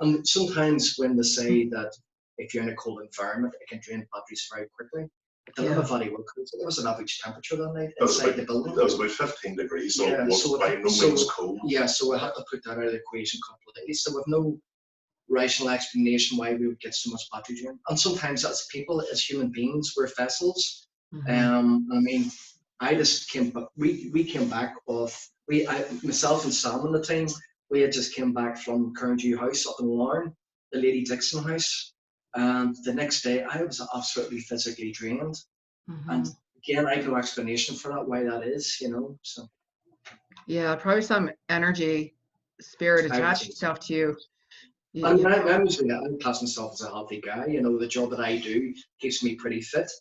And sometimes when they say that if you're in a cold environment, it can drain batteries very quickly. The Yeah. Limavady workhouse, there was an average temperature that night That was inside the building. That was about 15 degrees, so Yeah, it was so by no means cold. Yeah, so we had to put that out of the equation completely. So with no rational explanation why we would get so much battery drain. And sometimes as people, as human beings, we're vessels. Mhm. I mean, I just came back. We came back off. Myself and Sam on the team, we had just came back from Caron house up in Larne, the Lady Dixon house, and the next day I was absolutely physically drained. And Mhm. again, I have no explanation for that, why that is, you know. So Yeah, probably some energy, spirit I would attached say so. itself to you. And You know? I class myself as a healthy guy. You know, the job that I do keeps me pretty fit.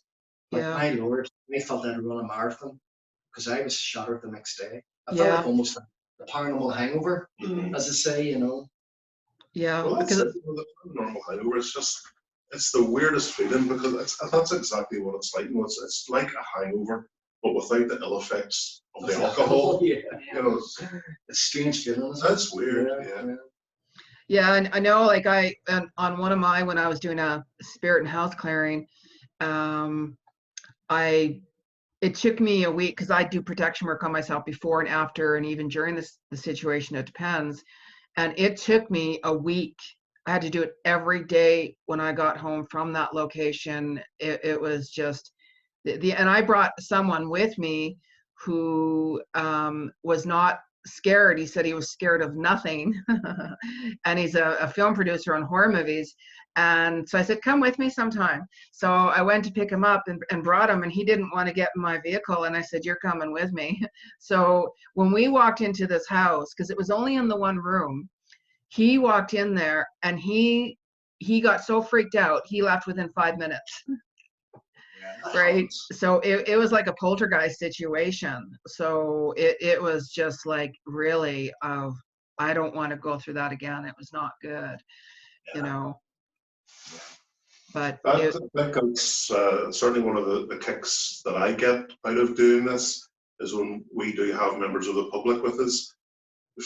But Yeah. my lord, I felt I'd run a marathon because I was shattered the next day. I felt Yeah. like almost a paranormal hangover, Mm. as they say, you know. Yeah, Well, that's because it. You know, the normal hangover. It's the weirdest feeling, because that's exactly what it's like. You know, it's like a hangover, but without the ill effects of the alcohol. Yeah. You know, It's a strange feeling, isn't it? that's weird. Yeah. yeah, and I know, like, on one of my, when I was doing a spirit and health clearing, it took me a week, because I do protection work on myself before and after, and even during the situation, it depends. And it took me a week. I had to do it every day when I got home from that location. It was just and I brought someone with me who was not scared. He said he was scared of nothing. And he's a film producer on horror movies. And so I said, come with me sometime. So I went to pick him up and brought him, and he didn't want to get in my vehicle. And I said, you're coming with me. So when we walked into this house, because it was only in the one room, he walked in there and he got so freaked out, he left within 5 minutes. Right. So it was like a poltergeist situation. So it was just like, really, I don't want to go through that again. It was not good, you know. But That's certainly one of the kicks that I get out of doing this, is when we do have members of the public with us.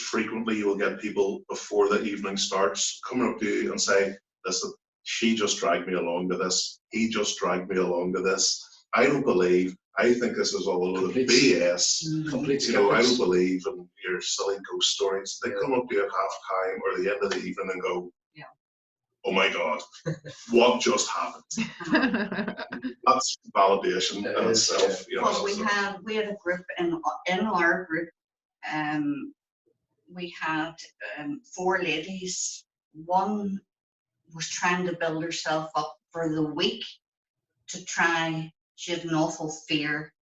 Frequently, you'll get people before the evening starts coming up to you and say, listen, she just dragged me along to this. He just dragged me along to this. I don't believe. I think this is all a load of BS. Complete You know, I don't skeptics. believe in your silly ghost stories. They come up to you at half time or the end of the evening and go, oh my God, what just happened? That's validation in itself. You know, Well, we had a group in our group. We had 4 ladies. One was trying to build herself up for the week to try. She had an awful fear.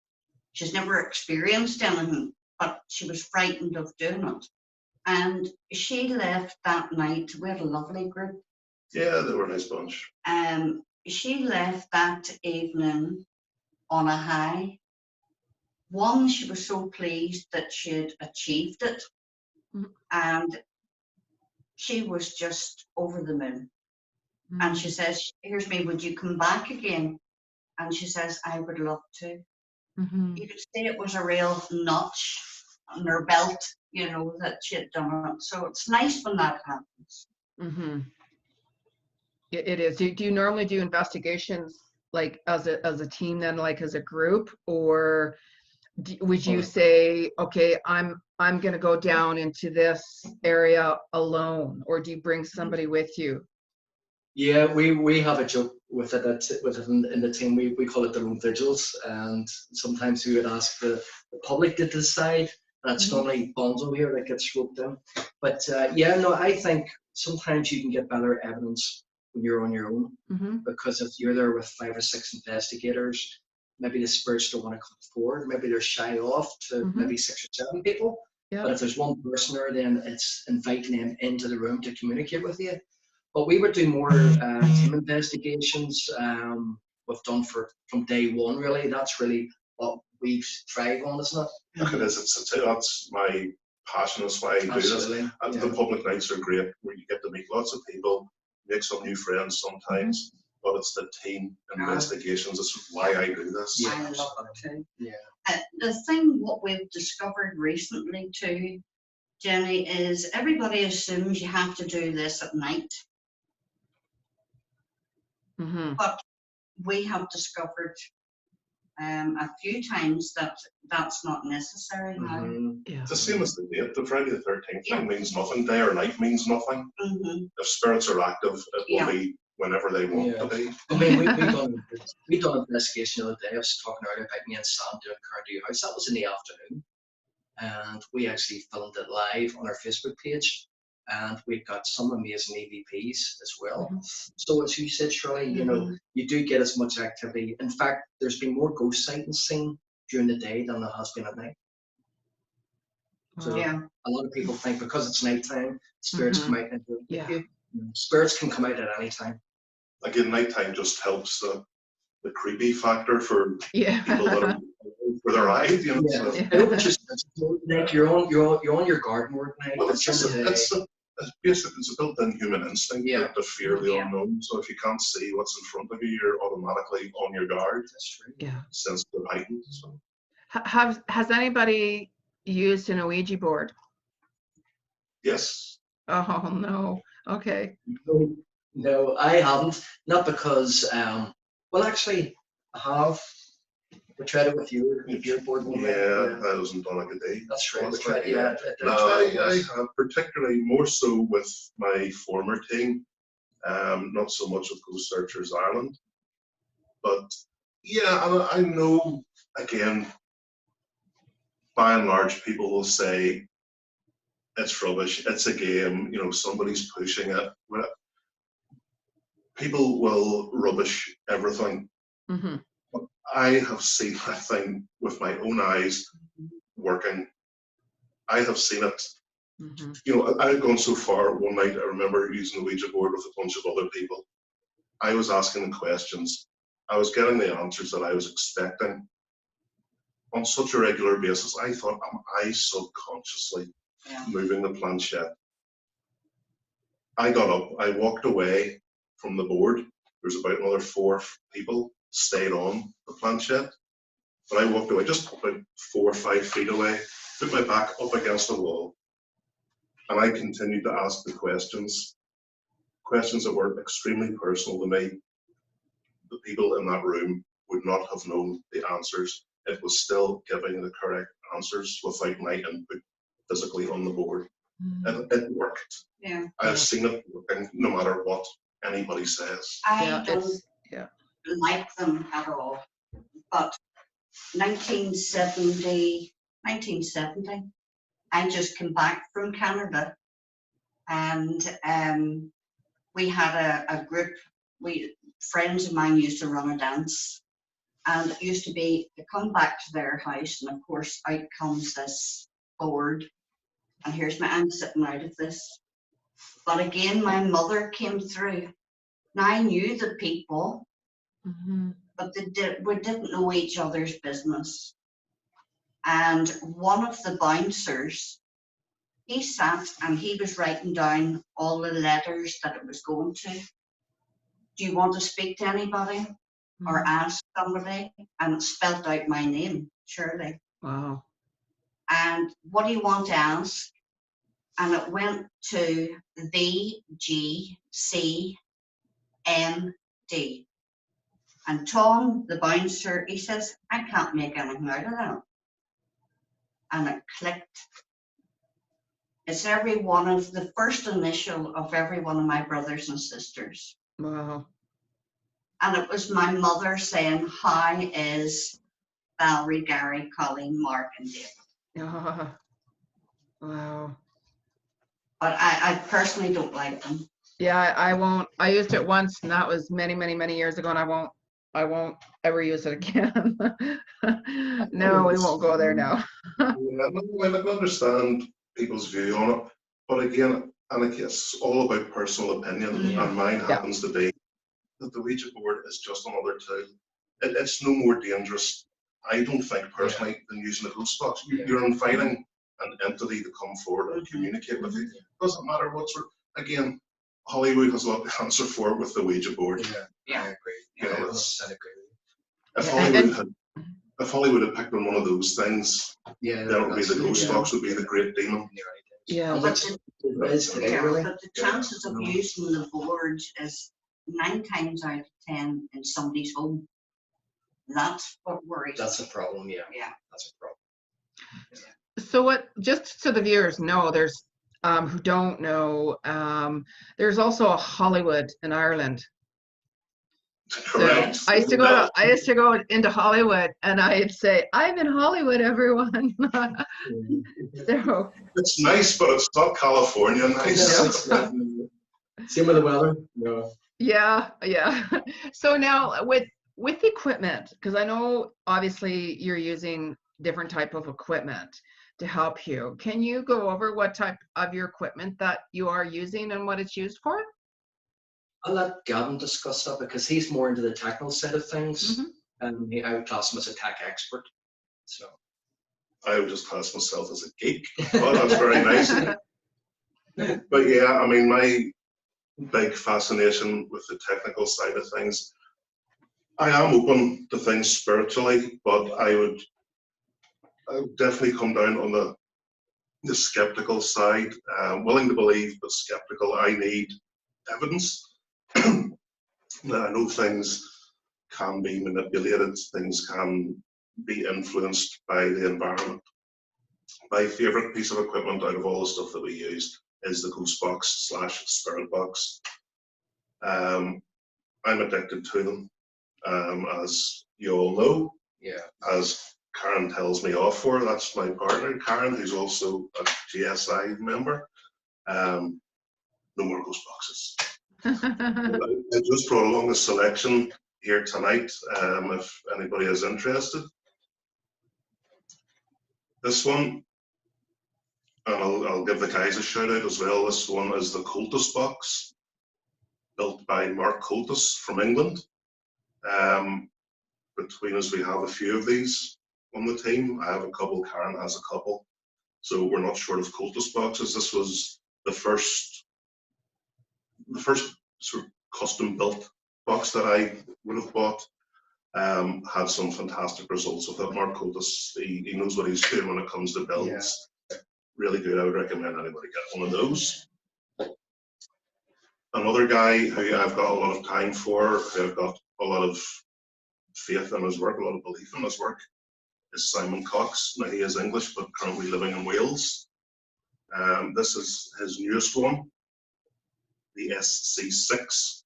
She's never experienced anything, but she was frightened of doing it. And she left that night. We had a lovely group. Yeah, they were a nice bunch. She left that evening on a high. One, she was so pleased that she had achieved it. And she was just over the moon. And she says, here's me, would you come back again? And she says, I would love to. Mm-hmm. You could see it was a real notch on her belt, you know, that she had done it. So it's nice when that happens. Mm-hmm. It is. Do you normally do investigations like as a team then, like as a group, or would you say, okay, I'm going to go down into this area alone, or do you bring somebody with you? Yeah, we have a joke with it in the team. We call it the room vigils, and sometimes we would ask the public to decide. And it's normally Bonzo here that gets roped in. But yeah, no, I think sometimes you can get better evidence when you're on your own, because if you're there with 5 or 6 investigators, maybe the spirits don't want to come forward. Maybe they're shy off to maybe 6 or 7 people. Yeah. But if there's one person there, then it's inviting them into the room to communicate with you. But we would do more team investigations. We've done from day one, really. That's really what we thrive on, isn't it? Look, it is. That's my passion. That's why I do this. And the public nights are great, where you get to meet lots of people, make some new friends sometimes. But it's the team investigations. That's why I do this. I love it too. Yeah. The thing, what we've discovered recently too, Jenny, is everybody assumes you have to do this at night. But we have discovered a few times that that's not necessary now. It's the same as the date. The Friday the 13th thing means nothing. Day or night means nothing. If spirits are active, it will be whenever they want to be. I mean, we done an investigation the other day. I was talking earlier about me and Sam doing Caron House. That was in the afternoon, and we actually filmed it live on our Facebook page. And we've got some amazing EVPs as well. So as you said, Shirley, you know, you do get as much activity. In fact, there's been more ghost sightings seen during the day than there has been at night. So a lot of people think because it's nighttime, spirits come out. Spirits can come out at any time. Again, nighttime just helps the creepy factor for people that are for their eyes. You know, Like you're on your guard more at night. Well, it's basically it's a built-in human instinct to fear the unknown. So if you can't see what's in front of you, you're automatically on your guard. That's true. Yeah. Sensitive, heightened. So. Has anybody used an Ouija board? Yes. Oh no. Okay. No, I haven't. Not because well, actually, I have. We tried it with your board one day. That wasn't done a good day. That's right. We tried, tried, I have particularly more so with my former team, not so much with Ghost Searchers Ireland. But yeah, I know, again, by and large, people will say it's rubbish, it's a game, you know, somebody's pushing it. People will rubbish everything. I have seen that thing with my own eyes working. I have seen it. You know, I've gone so far. One night, I remember using the Ouija board with a bunch of other people. I was asking questions. I was getting the answers that I was expecting on such a regular basis. I thought, am I subconsciously moving the planchette? I got up. I walked away from the board. There's about another 4 people stayed on the planchette, but I walked away just about 4 or 5 feet away, put my back up against the wall, and I continued to ask the questions that were extremely personal to me. The people in that room would not have known the answers. It was still giving the correct answers without my input physically on the board. And it worked. I've seen it working no matter what anybody says. I don't like them at all. But 1970, I just came back from Canada, and we had a group. Friends of mine used to run a dance, and it used to be to come back to their house, and of course out comes this board, and here's I'm sitting out of this. But again, my mother came through. Now I knew the people, but we didn't know each other's business. And one of the bouncers he sat and he was writing down all the letters that it was going to. Do you want to speak to anybody or ask somebody? And it spelled out my name, Shirley. Wow. And what do you want to ask? And it went to VGCND. And Tom, the bouncer, he says, I can't make anything out of that. And it clicked. It's every one of the first initial of every one of my brothers and sisters. Wow. And it was my mother saying, how is Valerie, Gary, Colleen, Mark, and David? Wow. But I personally don't like them. Yeah, I won't. I used it once, and that was many, many, many years ago, and I won't ever use it again. No, we won't go there now. Yeah, no, I can understand people's view on it, but again, and it's all about personal opinion, and mine happens to be that the Ouija board is just another tool. It's no more dangerous, I don't think personally, than using a ghost box. You're inviting an entity to come forward and communicate with you. It doesn't matter what sort. Again, Hollywood has a lot to answer for with the Ouija board. Yeah, I agree. You know, I it's, agree. if Hollywood had picked on one of those things, then it would be the ghost box, would be the great demon. Yeah. But Really? but the chances of using the board is 9 times out of 10 in somebody's home. That's what worries. That's a problem. Yeah. Yeah. That's a problem. So what, just so the viewers know, there's who don't know, there's also a Hollywood in Ireland. Correct. So I used to go into Hollywood, and I'd say, I'm in Hollywood, everyone. So It's nice, but it's not California nice. Same with the weather. No. yeah. So now with equipment, because I know obviously you're using different type of equipment to help you. Can you go over what type of your equipment that you are using and what it's used for? I'll let Gavin discuss that because he's more into the technical side of things, and I would class him as a tech expert. So I would just class myself as a geek. Oh, that's very nice. But yeah, I mean, my big fascination with the technical side of things, I am open to things spiritually, but I would definitely come down on the skeptical side. Willing to believe, but skeptical. I need evidence. I know things can be manipulated, things can be influenced by the environment. My favourite piece of equipment out of all the stuff that we used is the ghost box / spirit box. I'm addicted to them, as you all know. yeah, As Caron tells me off for, that's my partner, Caron, who's also a GSI member. No more ghost boxes. I just brought along a selection here tonight, if anybody is interested. This one, and I'll give the guys a shout out as well. This one is the Cultus box, built by Mark Cultus from England. Between us, we have a few of these on the team. I have a couple, Caron has a couple. So we're not short of Cultus boxes. This was the first sort of custom built box that I would have bought. Had some fantastic results with it. Mark Cultus, he knows what he's doing when it comes to builds. Really good. I would recommend anybody get one of those. Another guy who I've got a lot of time for, who I've got a lot of faith in his work, a lot of belief in his work, is Simon Cox. Now, he is English, but currently living in Wales. This is his newest one, the SC6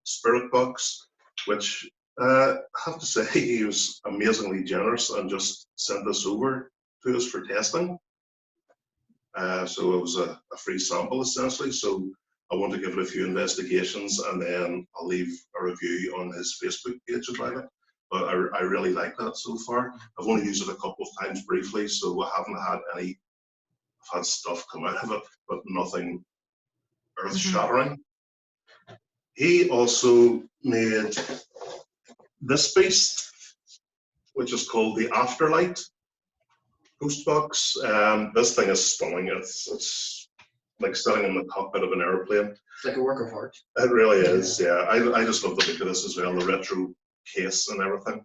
Spirit Box, which I have to say he was amazingly generous and just sent this over to us for testing. So it was a free sample essentially. So I want to give it a few investigations and then I'll leave a review on his Facebook page about it. But I really like that so far. I've only used it a couple of times briefly, so I haven't had any, I've had stuff come out of it, but nothing earth-shattering. He also made this piece, which is called the Afterlight. Ghost box. This thing is stunning. It's like sitting in the cockpit of an airplane. It's like a work of art. It really is. Yeah, I just love the look of this as well. The retro case and everything.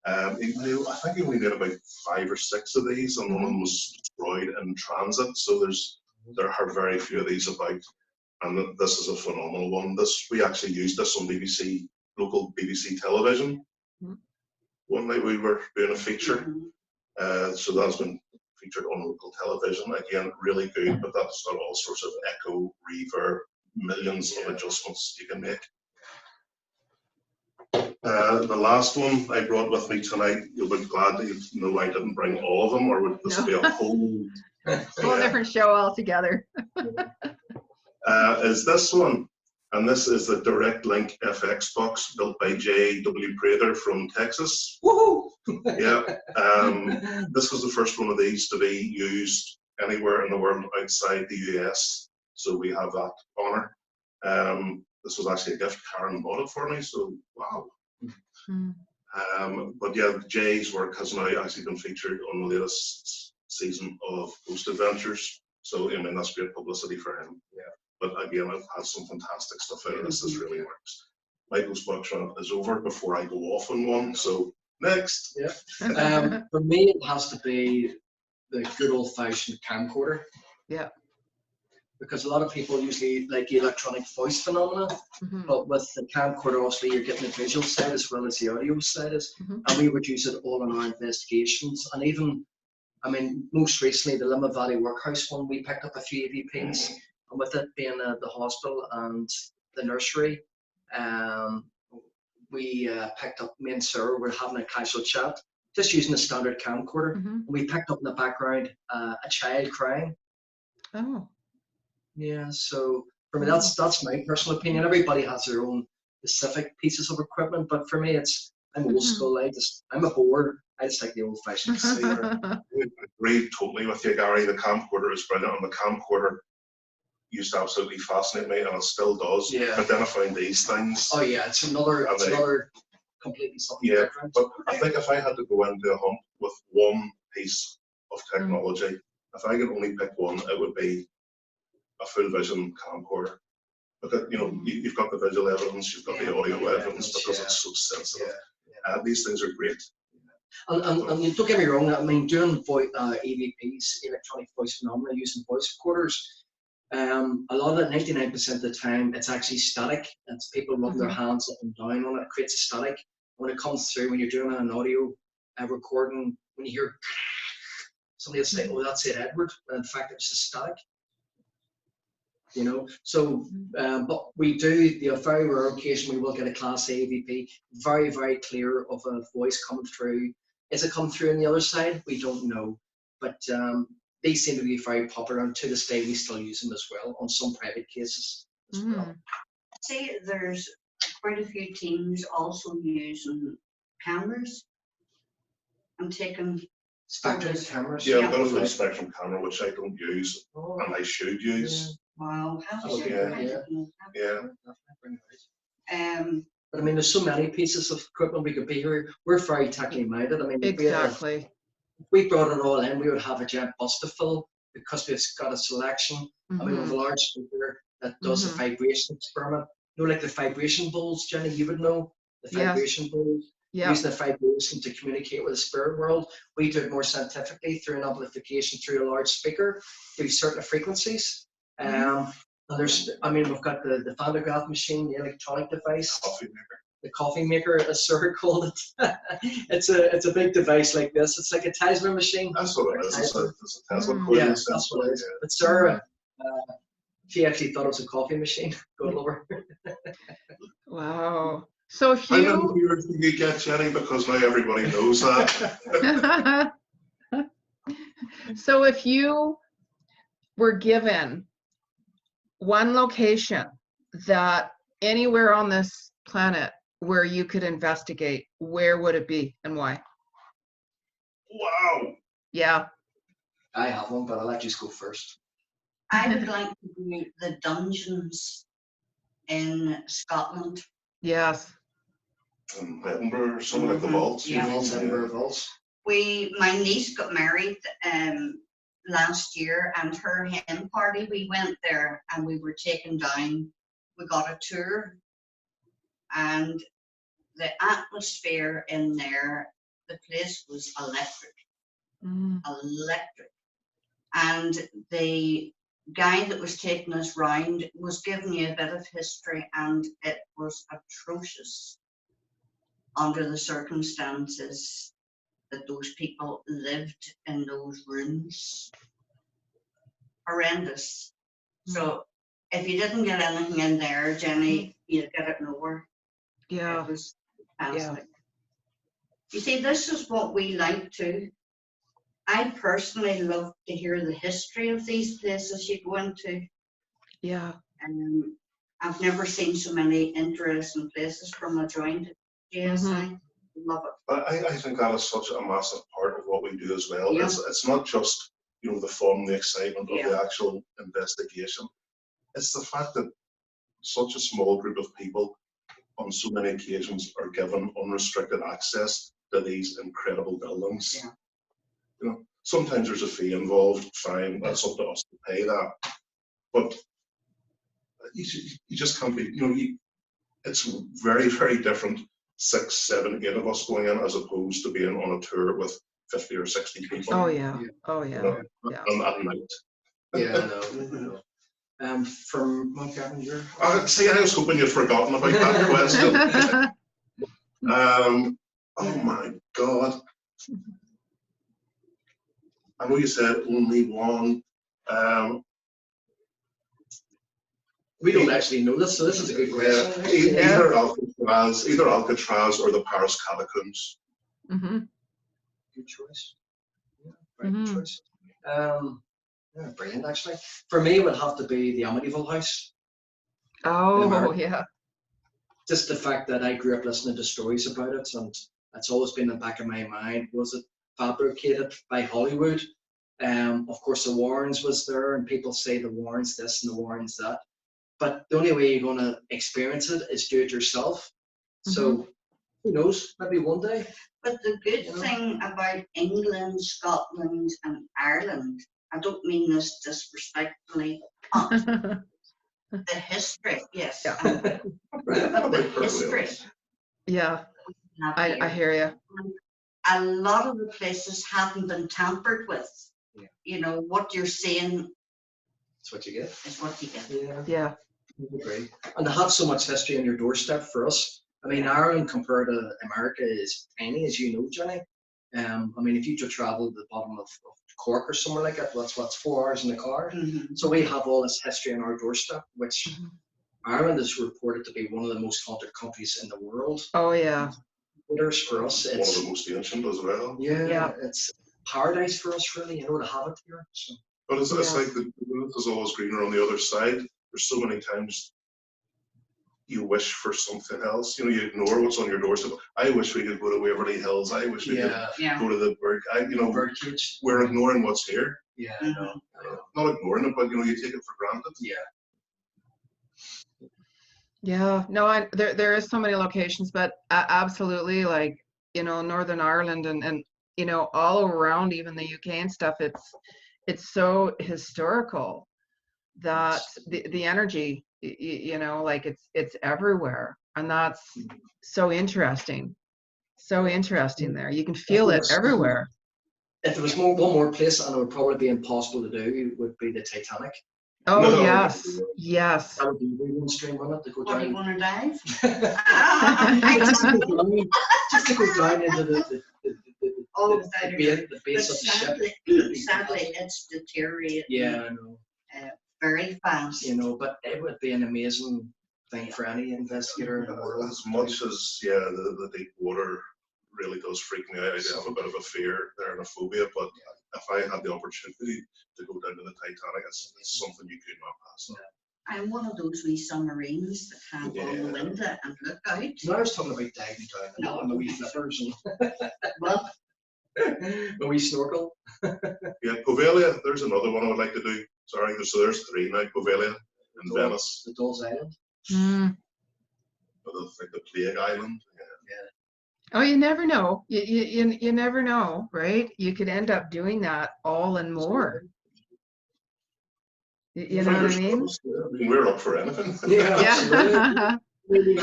I think he only did about 5 or 6 of these, and one of them was destroyed in transit. So there are very few of these about, and this is a phenomenal one. We actually used this on local BBC television. One night we were doing a feature, so that's been featured on local television. Again, really good, but that's got all sorts of echo, reverb, millions of adjustments you can make. The last one I brought with me tonight, you'll be glad that you know I didn't bring all of them, or would this be a whole different show altogether. Is this one, and this is the Direct Link FX box built by J.W. Prater from Texas. Woohoo! Yeah, this was the first one of these to be used anywhere in the world outside the US, so we have that honor. This was actually a gift. Caron bought it for me, so wow. But yeah, Jay's work has now actually been featured on the latest season of Ghost Adventures, so I mean that's great publicity for him. Yeah. But again, it has some fantastic stuff out of this. This really works. My Ghost box run is over before I go off on one, so next. Yeah. For me, it has to be the good old-fashioned camcorder. Yeah. Because a lot of people usually like the electronic voice phenomena, but with the camcorder, obviously, you're getting the visual side as well as the audio side. And we would use it all in our investigations. And even, I mean, most recently, the Lima Valley Workhouse one, we picked up a few EVPs. And with it being the hospital and the nursery, we picked up, me and Sarah were having a casual chat, just using a standard camcorder. And we picked up in the background a child crying. Oh. Yeah, so for me, that's my personal opinion. Everybody has their own specific pieces of equipment, but for me, I'm old school. I'm a bore. I just like the old-fashioned cellular. I agree totally with you, Gary. The camcorder is brilliant, and the camcorder used to absolutely fascinate me, and it still does. Yeah. Identifying these things. Oh yeah, it's another completely something different. But I think if I had to go into a hunt with one piece of technology, if I could only pick one, it would be a full vision camcorder. Because you've got the visual evidence, you've got the audio evidence, because it's so sensitive. These things are great. And don't get me wrong, I mean, doing EVPs, electronic voice phenomena, using voice recorders, a lot of it, 99% of the time, it's actually static. It's people rubbing their hands up and down on it. It creates a static. When it comes through, when you're doing an audio recording, when you hear somebody will say, "Oh, that's it, Edward," but in fact, it's just static. So but we do, the very rare occasion we will get a Class A EVP, very, very clear of a voice coming through. Is it coming through on the other side? We don't know, but these seem to be very popular, and to this day we still use them as well on some private cases as well. See, there's quite a few teams also using cameras and taking Spectrum cameras. Yeah, I've got a full spectrum camera which I don't use, and I should use. Wow, how Oh, yeah. But I mean, there's so many pieces of equipment we could be here. We're very technically minded. I mean, Exactly. if we brought it all in, we would have a giant bus to fill because we've got a selection. I mean, we have a large speaker that does a vibration experiment. Like the vibration bowls, Jenny, you would know the vibration bowls. Using the vibration to communicate with the spirit world. We do it more scientifically through an amplification through a large speaker through certain frequencies. And there's, I mean, we've got the phonograph machine, the electronic device, the coffee maker, as Sarah called it. it's a big device like this. It's like a Tesla machine. That's what it is. It's a Tesla coil. Yeah, that's what it is. But Sarah, she actually thought it was a coffee machine. Go over. Wow. So if How many viewers do you get, Jenny? Because now everybody knows that. So if you were given one location that anywhere on this planet where you could investigate, where would it be and why? Wow. Yeah. I have one, but I'll let you go first. I would like to do the dungeons in Scotland. Yes. In Edinburgh, something like the vaults. Yeah. Edinburgh vaults. my niece got married last year, and her hen party, we went there and we were taken down. We got a tour, and the atmosphere in there, the place was electric. Electric. And the guy that was taking us round was giving you a bit of history, and it was atrocious under the circumstances that those people lived in those rooms. Horrendous. So if you didn't get anything in there, Jenny, you'd get it nowhere. Yeah. It was fantastic. You see, this is what we like too. I personally love to hear the history of these places you go into. Yeah. I've never seen so many interesting places from a joint GSI. Love it. I think that is such a massive part of what we do as well. Yeah. It's not just, you know, the fun, the excitement of Yeah. the actual investigation. It's the fact that such a small group of people on so many occasions are given unrestricted access to these incredible buildings. Yeah. You know, sometimes there's a fee involved, fine, that's up to us to pay that. But you just can't be, you know, it's very, very different, 6, 7, 8 of us going in as opposed to being on a tour with 50 or 60 people. Oh yeah. Oh yeah. You know, Yeah. and at night. Yeah, I know. From Mount Gavin, See, I was hoping you'd forgotten about that question. Oh my God. I know you said only one. we don't actually know this, so this is a good question. Either Alcatraz or the Paris catacombs. Good choice. Yeah, very good choice. Yeah, brilliant, actually. For me, it would have to be the Amityville House. Oh yeah. Just the fact that I grew up listening to stories about it, and it's always been in the back of my mind. Was it fabricated by Hollywood? Of course, the Warrens was there, and people say the Warrens this and the Warrens that. But the only way you're going to experience it is do it yourself. So who knows? Maybe one day. But the good thing about England, Scotland, and Ireland, I don't mean this disrespectfully, but the history, yes. Yeah. The history. Yeah. I hear you. A lot of the places haven't been tampered with. Yeah. You know, what you're seeing That's what you get. is what you get. Yeah. Yeah. I agree. And to have so much history on your doorstep for us, I mean, Ireland compared to America is tiny, as you know, Jenny. I mean, if you just travel to the bottom of Cork or somewhere like that, what's 4 hours in the car? So we have all this history on our doorstep, which Ireland is reported to be one of the most haunted countries in the world. Oh yeah. For us, One it's of the most ancient as well. Yeah. it's paradise for us, really, you know, to have it here. So. But it's like the grass is always greener on the other side. There's so many times you wish for something else. You know, you ignore what's on your doorstep. I wish we could go to Waverly Hills. I wish we could go to the bird. Birdcage. We're ignoring what's here. Yeah, I know. Not ignoring it, but you know, you take it for granted. Yeah. Yeah, no, there is so many locations, but absolutely, like, you know, Northern Ireland and you know, all around even the UK and stuff, it's so historical that the energy, you know, like it's everywhere, and that's so interesting there. You can feel it everywhere. If there was one more place, and it would probably be impossible to do, it would be the Titanic. Oh No. yes. That would be one stream on it to go What, down. you want to dive? Just to go down into the base of the ship. Sadly, it's deteriorating. Yeah, I know. Very fast. You know, but it would be an amazing thing for any investigator in the world. As much as the deep water really does freak me out. I do have a bit of a fear there and a phobia, but if I had the opportunity to go down to the Titanic, it's something you could not pass on. I'm one of those wee submarines that can't go on the window and look out. No, I was talking about diving down and the wee flippers and Well, the wee snorkel. Yeah, Poveglia, there's another one I would like to do. Sorry, so there's 3 now. Poveglia in Venice. The Dolls Island. Mm. Like the Plague Island. Oh, you never know. You never know, right? You could end up doing that all and more. You know what I Fingers mean? crossed. Yeah. I mean, we're up for anything. Yeah, absolutely. Yeah. We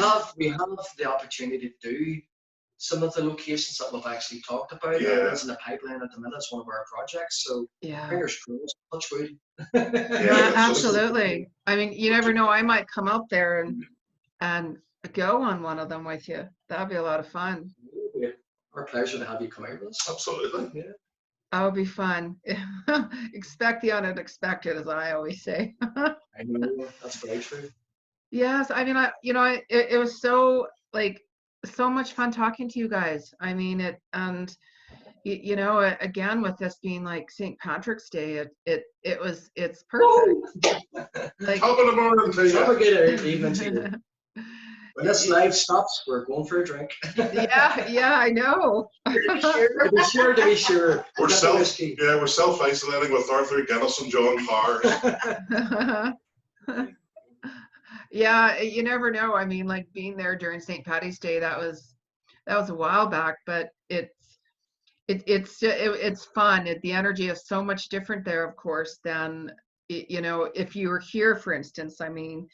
have the opportunity to do some of the locations that we've actually talked about. Yeah. That's in the pipeline at the minute. It's one of our projects. So Yeah. fingers crossed, touch wood. No, Yeah, it's just- absolutely. I mean, you never know. I might come up there and go on one of them with you. That'd be a lot of fun. Our pleasure to have you come out with us. Absolutely. Yeah. That would be fun. Expect the unexpected, as I always say. I know, that's very true. Yes, I mean, it was so like so much fun talking to you guys. I mean, and again, with this being like St. Patrick's Day, it's perfect. Like, Top of the morning to Have a you. good evening to you. When this live stops, we're going for a drink. yeah, I know. To be sure. We're Get the whiskey. we're self-isolating with Arthur Guinness and John Powers. Yeah, you never know. I mean, like being there during St. Patty's Day, that was a while back, but it's fun. The energy is so much different there, of course, than if you were here, for instance. I mean,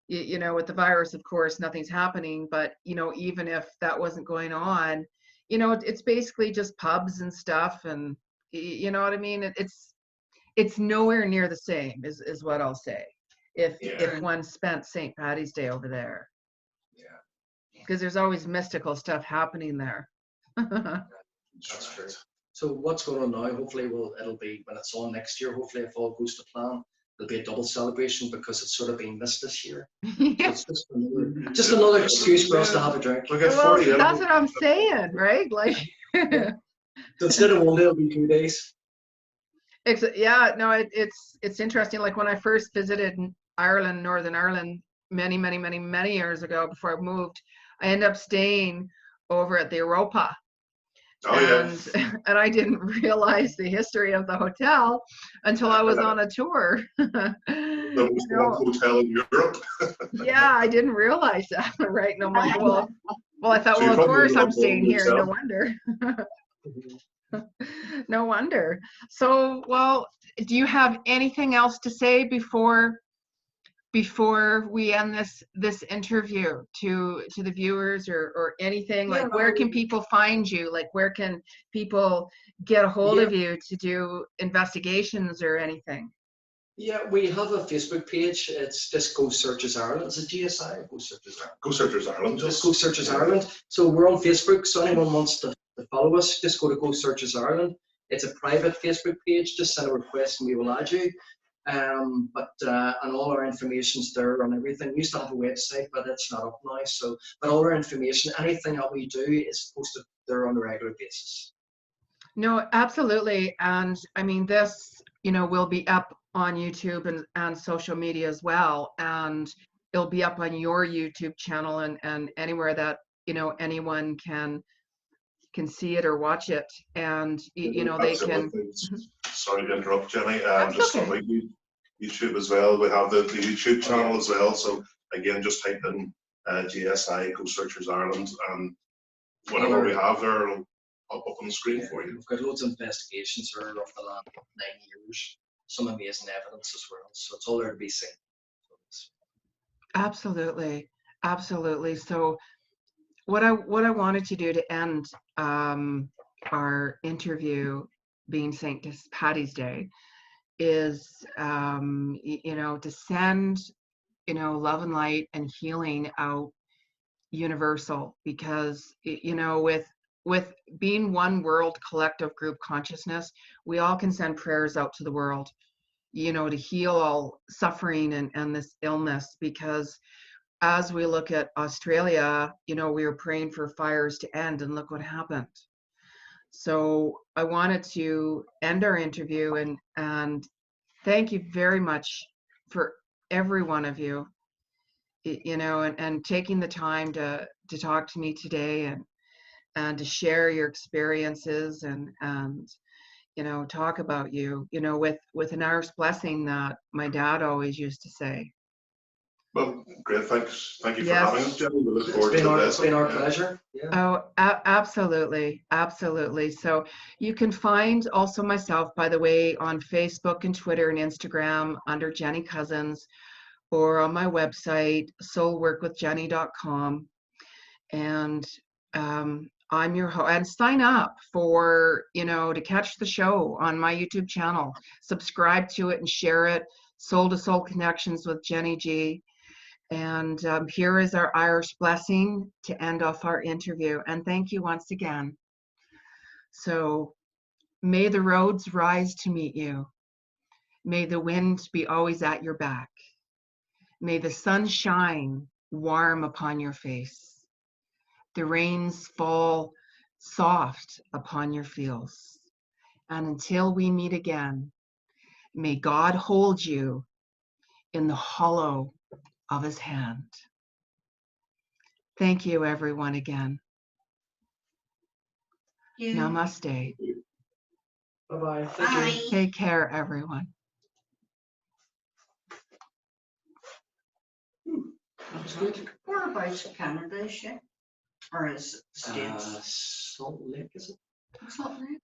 with the virus, of course, nothing's happening, but even if that wasn't going on, it's basically just pubs and stuff, and you know what I mean. It's nowhere near the same, is what I'll say. If one spent St. Patty's Day over there. Yeah. Because there's always mystical stuff happening there. That's true. So what's going on now? Hopefully, it'll be when it's on next year. Hopefully, if all goes to plan, it'll be a double celebration because it's sort of been missed this year. Yeah. So it's just another excuse for us to have a drink. We get Well, 40 that's what I'm saying, right? Like, So instead of 1 day, it'll be 2 days. yeah, no, it's interesting. Like when I first visited Ireland, Northern Ireland, many years ago before I moved, I ended up staying over at the Europa. Oh, yeah. And I didn't realize the history of the hotel until I was on a tour. The most loved hotel in Europe. Yeah, I didn't realize that, right? And I'm like, well, I thought, So you well, of probably course I'm love staying going here. No yourself. wonder. No wonder. So, well, do you have anything else to say before we end this interview to the viewers, or anything? Like, where can people find you? Like, where can people get a hold of you to do investigations or anything? Yeah, we have a Facebook page. It's just Go Searches Ireland. Is it GSI or Go Searches Ireland? Go Searchers Ireland. Just Go Searches Ireland. So we're on Facebook. So anyone wants to follow us, just go to Go Searches Ireland. It's a private Facebook page. Just send a request and we will add you. And all our information's there on everything. We used to have a website, but it's not up now. So, but all our information, anything that we do, is posted there on a regular basis. No, absolutely. And I mean, this, will be up on YouTube and social media as well. And it'll be up on your YouTube channel and anywhere that, anyone can see it or watch it. And, they can. Sorry to interrupt, Jenny. That's okay. On my YouTube as well. We have the YouTube channel as well. So again, just type in GSI, Go Searchers Ireland, and whatever we have there, it'll pop up on the screen for you. We've got loads of investigations there of the last 9 years. Some amazing evidence as well. So it's all there to be seen. Absolutely. So what I wanted to do to end our interview, being St. Patty's Day, is to send love and light and healing out universal, because with being one world collective group consciousness, we all can send prayers out to the world, to heal all suffering and this illness. Because as we look at Australia, we were praying for fires to end, and look what happened. So I wanted to end our interview and thank you very much for every one of you, and taking the time to talk to me today and to share your experiences and talk about you, with an Irish blessing that my dad always used to say. Well, great. Thanks. Thank you for Yes. having us, Jenny. We look It's forward been to our, this. it's been our Yeah. pleasure. Yeah. Oh, absolutely. Absolutely. So you can find also myself, by the way, on Facebook and Twitter and Instagram under Jeni Cousins, or on my website, soulworkwithjeni.com. And I'm your host. And sign up for, to catch the show on my YouTube channel. Subscribe to it and share it. Soul to Soul Connections with Jeni. And here is our Irish blessing to end off our interview. And thank you once again. So may the roads rise to meet you. May the wind be always at your back. May the sun shine warm upon your face. The rains fall soft upon your fields. And until we meet again, may God hold you in the hollow of his hand. Thank you, everyone, again. Namaste. Bye-bye. Thank you. Bye. Take care, everyone. That was good. Whereabouts in Canada is she? Or is it the States? Salt Lake, is it? Salt Lake?